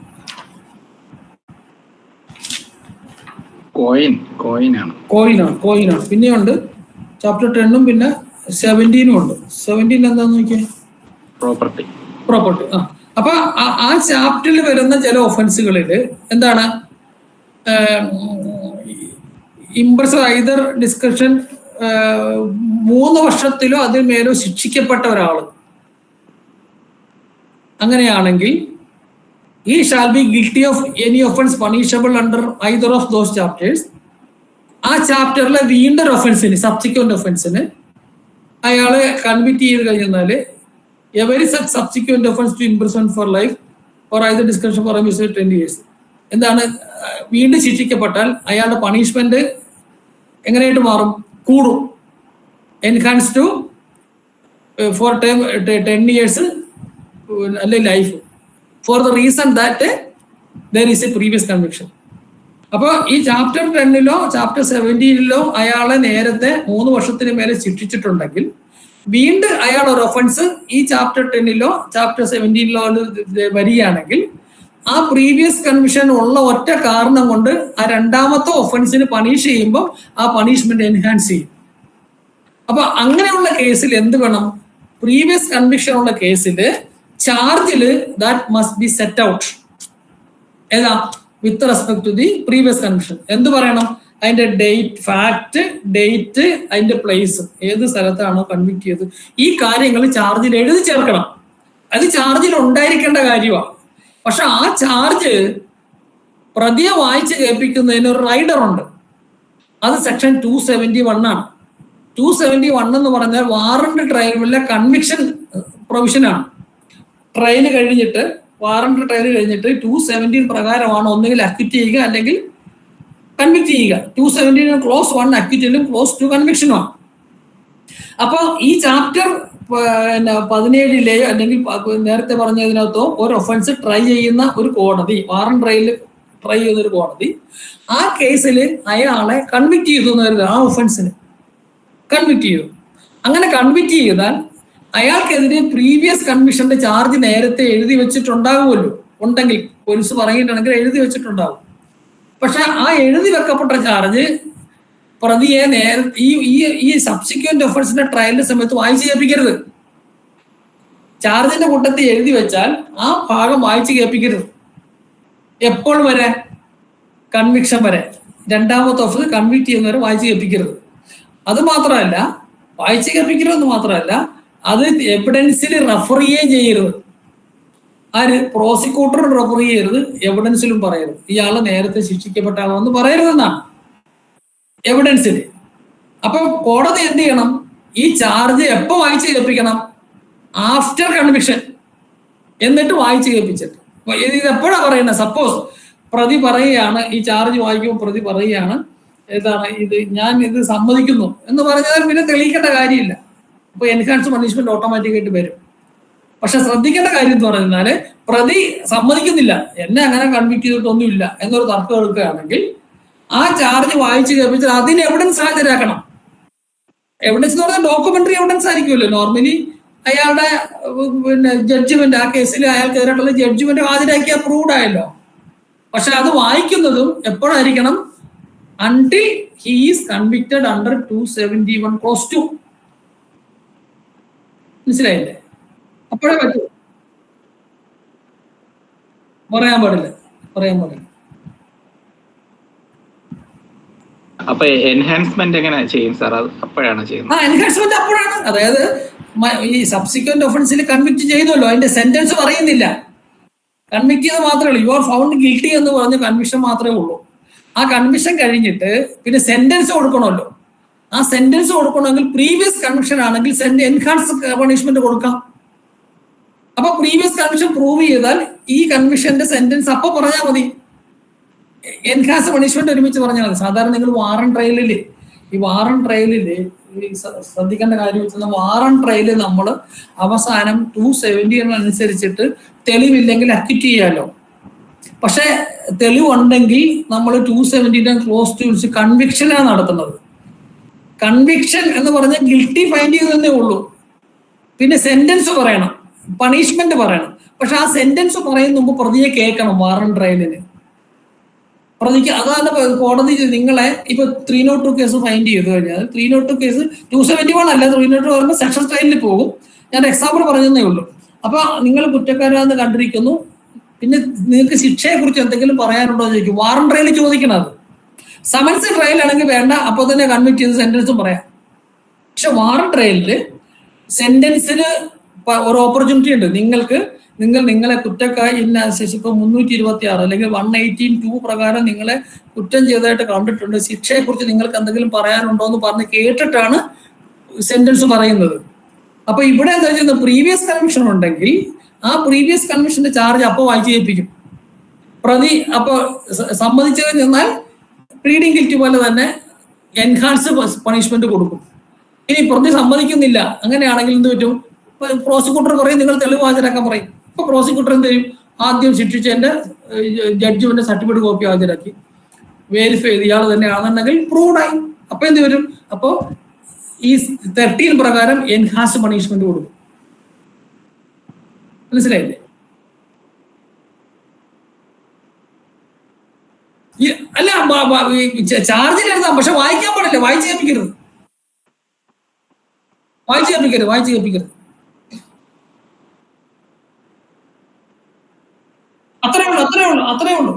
കോയിനാണ്. പിന്നെയുണ്ട് ചാപ്റ്റർ 10 പിന്നെ 17 ഉണ്ട്. 17 എന്താന്ന് നോക്കിയേ, പ്രോപ്പർട്ടി. അപ്പൊ ആ ചാപ്റ്ററിൽ വരുന്ന ചില ഒഫൻസുകളിൽ എന്താണ്, ഇംപ്രസ് ഐദർ ഡിസ്കഷൻ 3 വർഷത്തിലോ അതിൽ മേലോ ശിക്ഷിക്കപ്പെട്ട ഒരാള് അങ്ങനെയാണെങ്കിൽ he shall be guilty of any offense punishable under either of those chapters. ആ ചാപ്റ്ററിലെ വീണ്ടും ഒഫൻസിന്, സബ്സിക്വന്റ് ഒഫൻസിന് അയാളെ കൺവിക്ട് ചെയ്ത് കഴിഞ്ഞാല് every such subsequent offense to imprisonment for life or either discretion for a misdemeanor 20 years. എന്താണ്, വീണ്ടും ശിക്ഷിക്കപ്പെട്ടാൽ അയാളുടെ പണിഷ്മെന്റ് എങ്ങനെയായിട്ട് മാറും, കൂടും. എൻഹാൻസ് ടു ഫോർ 10 years അല്ലെ life, for the reason that there is A previous conviction. അപ്പോൾ ഈ ചാപ്റ്റർ 10 ചാപ്റ്റർ 17 അയാളെ നേരത്തെ 3 വർഷത്തിന് മേലെ ശിക്ഷിച്ചിട്ടുണ്ടെങ്കിൽ വീണ്ടും അയാൾ ഒരു ഒഫൻസ് ഈ ചാപ്റ്റർ 10 ചാപ്റ്റർ 17 വരികയാണെങ്കിൽ ആ പ്രീവിയസ് കൺവിഷൻ ഉള്ള ഒറ്റ കാരണം കൊണ്ട് ആ രണ്ടാമത്തെ ഒഫൻസിന് പണിഷ് ചെയ്യുമ്പോൾ ആ പണിഷ്മെന്റ് എൻഹാൻസ് ചെയ്യും. അപ്പൊ അങ്ങനെയുള്ള കേസിൽ എന്ത് വേണം, പ്രീവിയസ് കൺവിക്ഷൻ ഉള്ള കേസിൽ ചാർജിൽ that must be set out. ഏതാ, with respect to the previous conviction എന്ത് പറയണം, അതിന്റെ ഡേറ്റ്, അതിന്റെ പ്ലേസ്, ഏത് സ്ഥലത്താണോ കൺവിക്ട് ചെയ്തത്, ഈ കാര്യങ്ങൾ ചാർജിൽ എഴുതി ചേർക്കണം. അത് ചാർജിൽ ഉണ്ടായിരിക്കേണ്ട കാര്യമാണ്. പക്ഷെ ആ ചാർജ് പ്രതിയെ വായിച്ച് കേൾപ്പിക്കുന്നതിന് ഒരു റൈഡർ ഉണ്ട്. അത് സെക്ഷൻ 271 ആണ്. 271 എന്ന് പറഞ്ഞാൽ വാറന്റ് ട്രയലിലെ കൺവിക്ഷൻ പ്രൊവിഷനാണ്. ട്രയൽ കഴിഞ്ഞിട്ട്, വാറന്റ് ട്രയൽ കഴിഞ്ഞിട്ട് 217 പ്രകാരമാണ് ഒന്നുകിൽ അക്വിറ്റ് ചെയ്യുക അല്ലെങ്കിൽ കൺവിക്ട് ചെയ്യുക. 217 ക്ലോസ് 1 അക്വിറ്റലും ക്ലോസ് 2 കൺവിക്ഷനുമാണ്. അപ്പൊ ഈ ചാപ്റ്റർ 17 അല്ലെങ്കിൽ നേരത്തെ പറഞ്ഞതിനകത്തോ ഒരു ഒഫൻസ് ട്രൈ ചെയ്യുന്ന ഒരു കോടതി, വാറണ്ട് ട്രയൽ ട്രൈ ചെയ്യുന്ന ഒരു കോടതി, ആ കേസിൽ അയാളെ കൺവിക്ട് ചെയ്തു എന്ന് കരുതുക, ആ ഒഫൻസിന് കൺവിക്ട് ചെയ്തു. അങ്ങനെ കൺവിക്ട് ചെയ്താൽ അയാൾക്കെതിരെ പ്രീവിയസ് കൺവിക്ഷന്റെ ചാർജ് നേരത്തെ എഴുതി വെച്ചിട്ടുണ്ടാകുമല്ലോ, ഉണ്ടെങ്കിൽ പോലീസ് പറഞ്ഞിട്ടുണ്ടെങ്കിൽ എഴുതി വെച്ചിട്ടുണ്ടാകും. പക്ഷെ ആ എഴുതി വെക്കപ്പെട്ട ചാർജ് പ്രതിയെ ഈ സബ്സിക്വന്റ് ഒഫൻസിന്റെ ട്രയലിന്റെ സമയത്ത് വായിച്ചു കേൾപ്പിക്കരുത്. ചാർജിന്റെ കൂട്ടത്തിൽ എഴുതി വെച്ചാൽ ആ ഭാഗം വായിച്ചു കേൾപ്പിക്കരുത്. എപ്പോൾ വരെ? കൺവിക്ഷൻ വരെ. രണ്ടാമത്തെ ഒഫൻസ് കൺവിക്ട് ചെയ്യുന്നവരെ വായിച്ചു കേൾപ്പിക്കരുത്. അത് മാത്രമല്ല, വായിച്ചു കേൾപ്പിക്കരുതെന്ന് മാത്രമല്ല, അത് എവിഡൻസിൽ റെഫർ ചെയ്യുകയും ചെയ്യരുത്. ആര്? പ്രോസിക്യൂട്ടറും റെഫർ ചെയ്യരുത്, എവിഡൻസിലും പറയരുത്. ഇയാളെ നേരത്തെ ശിക്ഷിക്കപ്പെട്ട ആളെന്ന് പറയരുതെന്നാണ് എവിഡൻസിൽ. അപ്പൊ കോടതി എന്ത് ചെയ്യണം? ഈ ചാർജ് എപ്പോ വായിച്ചു കേൾപ്പിക്കണം? After conviction. എന്നിട്ട് വായിച്ചു കേൾപ്പിച്ചിട്ട്. ഇത് എപ്പോഴാ പറയുന്നത്? സപ്പോസ് പ്രതി പറയുകയാണ്, ഈ ചാർജ് വായിക്കുമ്പോൾ പ്രതി പറയുകയാണ്, ഏതാണ് ഇത്, ഞാൻ ഇത് സമ്മതിക്കുന്നു എന്ന് പറഞ്ഞാൽ പിന്നെ തെളിയിക്കേണ്ട കാര്യമില്ല. അപ്പൊ എൻഹാൻസ് പണിഷ്മെന്റ് ഓട്ടോമാറ്റിക്കായിട്ട് വരും. പക്ഷെ ശ്രദ്ധിക്കേണ്ട കാര്യം എന്ന് പറഞ്ഞാല്, പ്രതി സമ്മതിക്കുന്നില്ല, എന്നെ അങ്ങനെ കൺവിക്ട് ചെയ്തിട്ടൊന്നുമില്ല എന്നൊരു തർക്കം എടുക്കുകയാണെങ്കിൽ ആ ചാർജ് വായിച്ചു കേൾപ്പിച്ചാൽ അതിന് എവിഡൻസ് ഹാജരാക്കണം. എവിഡൻസ് എന്ന് പറഞ്ഞാൽ ഡോക്യുമെന്ററി എവിഡൻസ് ആയിരിക്കുമല്ലോ. നോർമലി അയാളുടെ ജഡ്ജ്മെന്റ്, ആ കേസിൽ അയാൾക്കെതിരായിട്ടുള്ള ജഡ്ജ്മെന്റ് ഹാജരാക്കിയാൽ പ്രൂവ്ഡ് ആയല്ലോ. പക്ഷെ അത് വായിക്കുന്നതും എപ്പോഴായിരിക്കണം? Until he is convicted under 271 Clause 2. മനസ്സിലായില്ലേ? അപ്പോഴേ പറ്റൂ. പറയാൻ പാടില്ല. അപ്പൊ എൻഹാൻസ്മെന്റ് എങ്ങനെ ചെയ്യും സാർ? അത് അപ്പോഴാണ് ചെയ്യുന്നത്? എൻഹാൻസ്മെന്റ് അപ്പോഴാണ്. അതായത് ഈ സബ്സിക്വന്റ് ഒഫൻസിൽ കൺവിക്ട് ചെയ്തല്ലോ, അതിന്റെ സെന്റൻസ് പറയുന്നില്ല, കൺവിക്ട് ചെയ്ത് മാത്രമേ ഉള്ളൂ. യു ആർ ഫൗണ്ട് ഗിൽറ്റി എന്ന് പറഞ്ഞ കൺവിക്ഷൻ മാത്രമേ ഉള്ളൂ. ആ കൺവിക്ഷൻ കഴിഞ്ഞിട്ട് പിന്നെ സെന്റൻസ് കൊടുക്കണമല്ലോ. ആ സെന്റൻസ് കൊടുക്കണമെങ്കിൽ പ്രീവിയസ് കൺവിക്ഷൻ ആണെങ്കിൽ എൻഹാൻസ് പണിഷ്മെന്റ് കൊടുക്കാം. അപ്പൊ പ്രീവിയസ് കൺവിക്ഷൻ പ്രൂവ് ചെയ്താൽ ഈ കൺവിക്ഷന്റെ സെന്റൻസ് അപ്പൊ പറഞ്ഞാൽ മതി. എൻഹാൻസ് പണിഷ്മെന്റ് ഒരുമിച്ച് പറഞ്ഞാൽ മതി. സാധാരണ നിങ്ങൾ വാറണ്ട് ട്രയലില് ശ്രദ്ധിക്കേണ്ട കാര്യം വെച്ചാൽ, വാറണ്ട് ട്രയലിൽ നമ്മൾ അവസാനം 270 അനുസരിച്ചിട്ട് തെളിവില്ലെങ്കിൽ അക്വിറ്റ് ചെയ്യാലോ. പക്ഷെ തെളിവുണ്ടെങ്കിൽ നമ്മൾ 270 Clause 2 വിളിച്ച് കൺവിക്ഷനാണ് നടത്തുന്നത്. കൺവിക്ഷൻ എന്ന് പറഞ്ഞാൽ ഗിൽറ്റി ഫൈൻഡ് ചെയ്തതേ ഉള്ളൂ. പിന്നെ സെന്റൻസ് പറയണം, പണിഷ്മെന്റ് പറയണം. പക്ഷെ ആ സെന്റൻസ് പറയുന്ന മുമ്പ് പ്രതിയെ കേൾക്കണം. വാറണ്ട് ട്രയലിന് പ്രതിക്ക് അതാണ് കോടതി നിങ്ങളെ ഇപ്പൊ 302 കേസ് ഫൈൻഡ് ചെയ്തു കഴിഞ്ഞാൽ, 302 കേസ് 271 അല്ല, 302 പറയുമ്പോൾ സെക്ഷൻ ട്രയലിൽ പോകും. ഞാൻ എക്സാമ്പിൾ പറഞ്ഞതേ ഉള്ളൂ. അപ്പൊ നിങ്ങൾ കുറ്റക്കാരാന്ന് കണ്ടിരിക്കുന്നു, പിന്നെ നിങ്ങൾക്ക് ശിക്ഷയെ കുറിച്ച് എന്തെങ്കിലും പറയാനുണ്ടോ എന്ന് ചോദിക്കും. വാറണ്ട് ട്രയലിൽ ചോദിക്കണം. അത് സമൻസ് ട്രയലാണെങ്കിൽ വേണ്ട, അപ്പൊ തന്നെ കൺവിക്ട് ചെയ്ത് സെന്റൻസും പറയാം. പക്ഷെ വാറണ്ട് ട്രയലില് സെന്റൻസിന് ഒരു ഓപ്പർച്യൂണിറ്റി ഉണ്ട്. നിങ്ങളെ കുറ്റക്കായി ഇന്നനുസരിച്ച് ഇപ്പൊ 326 അല്ലെങ്കിൽ 118(2) പ്രകാരം നിങ്ങളെ കുറ്റം ചെയ്തതായിട്ട് കണ്ടിട്ടുണ്ട്, ശിക്ഷയെ കുറിച്ച് നിങ്ങൾക്ക് എന്തെങ്കിലും പറയാനുണ്ടോ എന്ന് പറഞ്ഞ് കേട്ടിട്ടാണ് സെന്റൻസ് പറയുന്നത്. അപ്പൊ ഇവിടെ എന്താ വെച്ചാൽ പ്രീവിയസ് കൺവിക്ഷൻ ഉണ്ടെങ്കിൽ ആ പ്രീവിയസ് കൺവിക്ഷന്റെ ചാർജ് അപ്പൊ വായിച്ചു കേൾപ്പിക്കും. പ്രതി അപ്പൊ സമ്മതിച്ചു കഴിഞ്ഞാൽ പ്ലീഡിംഗ് ഗിൽറ്റി പോലെ തന്നെ എൻഹാൻസ് പണിഷ്മെന്റ് കൊടുക്കും. ഇനി പ്രതി സമ്മതിക്കുന്നില്ല, അങ്ങനെയാണെങ്കിൽ എന്ത് പറ്റും? പ്രോസിക്യൂട്ടർ പറയും നിങ്ങൾ തെളിവ് ഹാജരാക്കാൻ പറയും. അപ്പൊ പ്രോസിക്യൂട്ടർ എന്ത് ചെയ്യും? ആദ്യം ശിക്ഷിച്ചതിന്റെ ജഡ്ജ്മെന്റ് സർട്ടിഫിക്കറ്റ് കോപ്പി ഹാജരാക്കി വെരിഫൈ ചെയ്ത് ഇയാൾ തന്നെയാണെന്നുണ്ടെങ്കിൽ പ്രൂവ്ഡ് ആയി. അപ്പൊ എന്ത് വരും? അപ്പോ ഈ 13 പ്രകാരം എൻഹാൻസ് പണിഷ്മെന്റ് കൊടുക്കും. മനസ്സിലായില്ലേ? അല്ല, ചാർജിൽ എഴുതാം, പക്ഷെ വായിക്കാൻ പാടില്ല. വായിച്ചു കേൾപ്പിക്കരുത്. അത്രേ ഉള്ളൂ.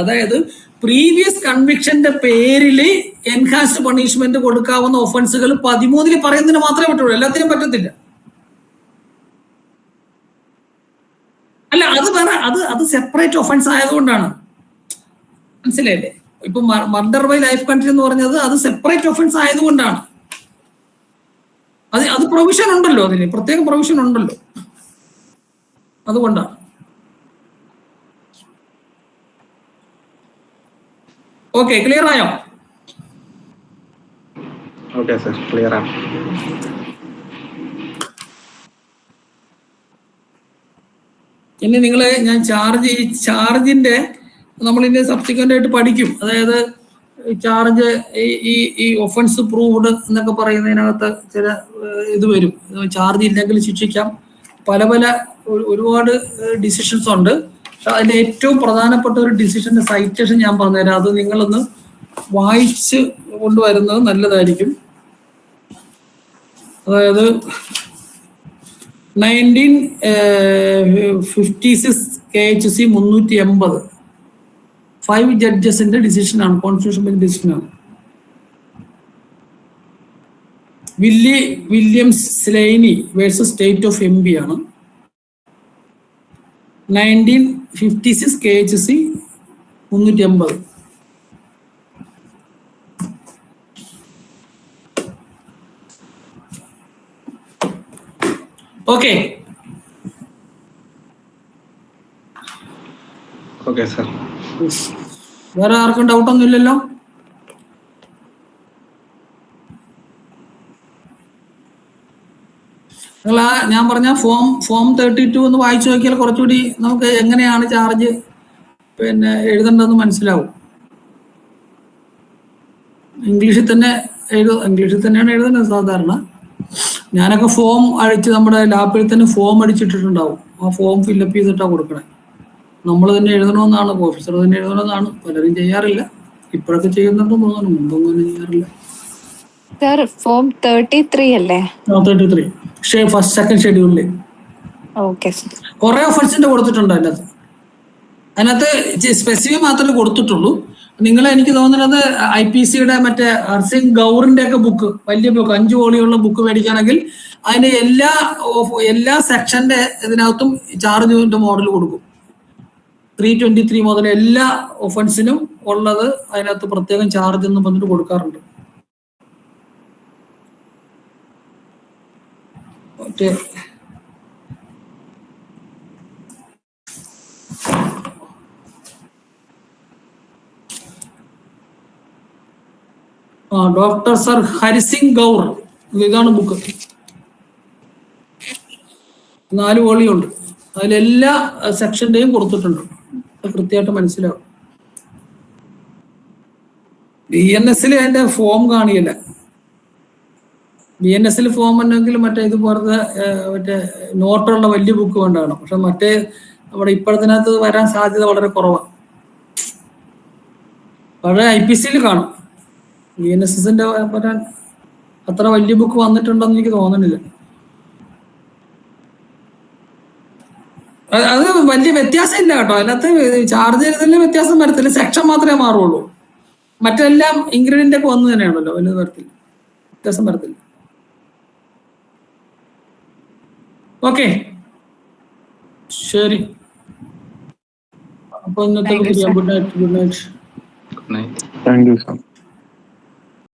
അതായത് പ്രീവിയസ് കൺവിക്ഷന്റെ പേരിൽ എൻഹാൻസ്ഡ് പണിഷ്മെന്റ് കൊടുക്കാവുന്ന ഒഫൻസുകൾ 13 പറയുന്നതിന് മാത്രമേ പറ്റുള്ളൂ, എല്ലാത്തിനും പറ്റത്തില്ല. അല്ല, അത് സെപ്പറേറ്റ് ഒഫൻസ് ആയതുകൊണ്ടാണ്. മനസ്സിലായില്ലേ? ഇപ്പൊ മർഡർ ബൈ ലൈഫ് കൺട്രി എന്ന് പറഞ്ഞത് അത് സെപ്പറേറ്റ് ഒഫൻസ് ആയതുകൊണ്ടാണ്. അത് പ്രൊവിഷൻ ഉണ്ടല്ലോ, അതിന് പ്രത്യേക പ്രൊവിഷൻ ഉണ്ടല്ലോ, അതുകൊണ്ടാണ്. ഓക്കെ, ക്ലിയർ ആയോ? Okay, sir. Clear ആണ്. ഇനി ഞാൻ ചാർജിന്റെ നമ്മളിനി സബ്സിക്വന്റ് ആയിട്ട് പഠിക്കും. അതായത് ചാർജ് ഈ ഒഫൻസ് പ്രൂവ്ഡ് എന്നൊക്കെ പറയുന്നതിനകത്ത് ചില ഇത് വരും. ചാർജ് ഇല്ലെങ്കിൽ ശിക്ഷിക്കാം. പല ഒരുപാട് ഡിസിഷൻസ് ഉണ്ട്. അതിന്റെ ഏറ്റവും പ്രധാനപ്പെട്ട ഒരു ഡിസിഷന്റെ സൈറ്റേഷൻ ഞാൻ പറഞ്ഞുതരാം. അത് നിങ്ങളൊന്ന് വായിച്ച് കൊണ്ടുവരുന്നത് നല്ലതായിരിക്കും. അതായത് 1956 KHC 380 5 ജഡ്ജസിന്റെ ഡിസിഷനാണ്, കോൺസ്റ്റിറ്റ്യൂഷൻ ബെഞ്ച് ഡിസിഷനാണ്. Williams Slaney versus State of MP ആണ്. 1956 KHC 380. Okay Okay, sir. വേറെ ആർക്കും ഡൗട്ട് ഒന്നും ഇല്ലല്ലോ? നിങ്ങൾ ഞാൻ പറഞ്ഞ ഫോം 32 ഒന്ന് വായിച്ചു നോക്കിയാൽ കുറച്ചുകൂടി നമുക്ക് എങ്ങനെയാണ് ചാർജ് എഴുതേണ്ടതെന്ന് മനസ്സിലാവും. ഇംഗ്ലീഷിൽ തന്നെയാണ് എഴുതേണ്ടത് സാധാരണ. ഞാനൊക്കെ ഫോം അടിച്ച് നമ്മുടെ ലാപ്പിൽ തന്നെ ഫോം അടിച്ചിട്ടിട്ടുണ്ടാവും. ആ ഫോം ഫില്ലപ്പ് ചെയ്തിട്ടാണ് കൊടുക്കണേ. നമ്മൾ തന്നെ എഴുതണമെന്നാണ്, ഓഫീസർ തന്നെ എഴുതണമെന്നാണ്. പലരും ചെയ്യാറില്ല. ഇപ്പോഴൊക്കെ ചെയ്യുന്നുണ്ടെന്ന് തോന്നുന്നു, മുമ്പൊന്നും ചെയ്യാറില്ല. സർ ഫോം 33 അല്ലേ? 33 സെക്കൻഡ് ഷെഡ്യൂളില് ഓക്കെ. കുറെ ഓഫൻസിന്റെ കൊടുത്തിട്ടുണ്ട്. അതിനകത്ത് സ്പെസിഫിക് മാത്രമേ കൊടുത്തിട്ടുള്ളൂ. നിങ്ങൾ എനിക്ക് തോന്നുന്നത് IPCയുടെ മറ്റേ ഹർസിംഗ് ഗൗറിന്റെ ഒക്കെ ബുക്ക്, വലിയ ബുക്ക് 5 വോളിയുള്ള ബുക്ക് മേടിക്കുകയാണെങ്കിൽ അതിന്റെ എല്ലാ സെക്ഷന്റെ ഇതിനകത്തും ചാർജിന്റെ മോഡൽ കൊടുക്കും. 323 മുതൽ എല്ലാ ഒഫൻസിനും ഉള്ളത് അതിനകത്ത് പ്രത്യേകം ചാർജ് എന്ന് പറഞ്ഞിട്ട് കൊടുക്കാറുണ്ട്. ഡോക്ടർ സർ ഹരിസിംഗ് ഗൗർ, ഇതാണ് ബുക്ക്. 4 വോളിയുണ്ട്. അതിലെല്ലാ സെക്ഷന്റെയും കൊടുത്തിട്ടുണ്ട്. കൃത്യമായിട്ട് മനസ്സിലാവും. BNS അതിന്റെ ഫോം കാണിയില്ല. BNS ഫോം ഉണ്ടെങ്കിൽ മറ്റേ ഇതുപോലത്തെ നോട്ടുള്ള വലിയ ബുക്ക് വേണ്ടാണ്. പക്ഷെ മറ്റേ നമ്മുടെ ഇപ്പോഴത്തിനകത്ത് വരാൻ സാധ്യത വളരെ കുറവാണ്. പഴയ IPC കാണും. BNSന്റെ വരാൻ അത്ര വലിയ ബുക്ക് വന്നിട്ടുണ്ടെന്ന് എനിക്ക് തോന്നുന്നില്ല. അത് വലിയ വ്യത്യാസം ഇല്ല കേട്ടോ. അതിനകത്ത് ചാർജ് ചെയ്തതിൽ വ്യത്യാസം വരത്തില്ല. സെക്ഷൻ മാത്രമേ മാറുള്ളൂ. മറ്റെല്ലാം ഇൻഗ്രീഡിയന്റ് ഒക്കെ വന്നു തന്നെയാണല്ലോ. വലിയ വരത്തില്ല, വ്യത്യാസം വരത്തില്ല. ഓക്കെ, ശരി. അപ്പൊ ഇന്നത്തെ good night. Good night. Thank you, sir.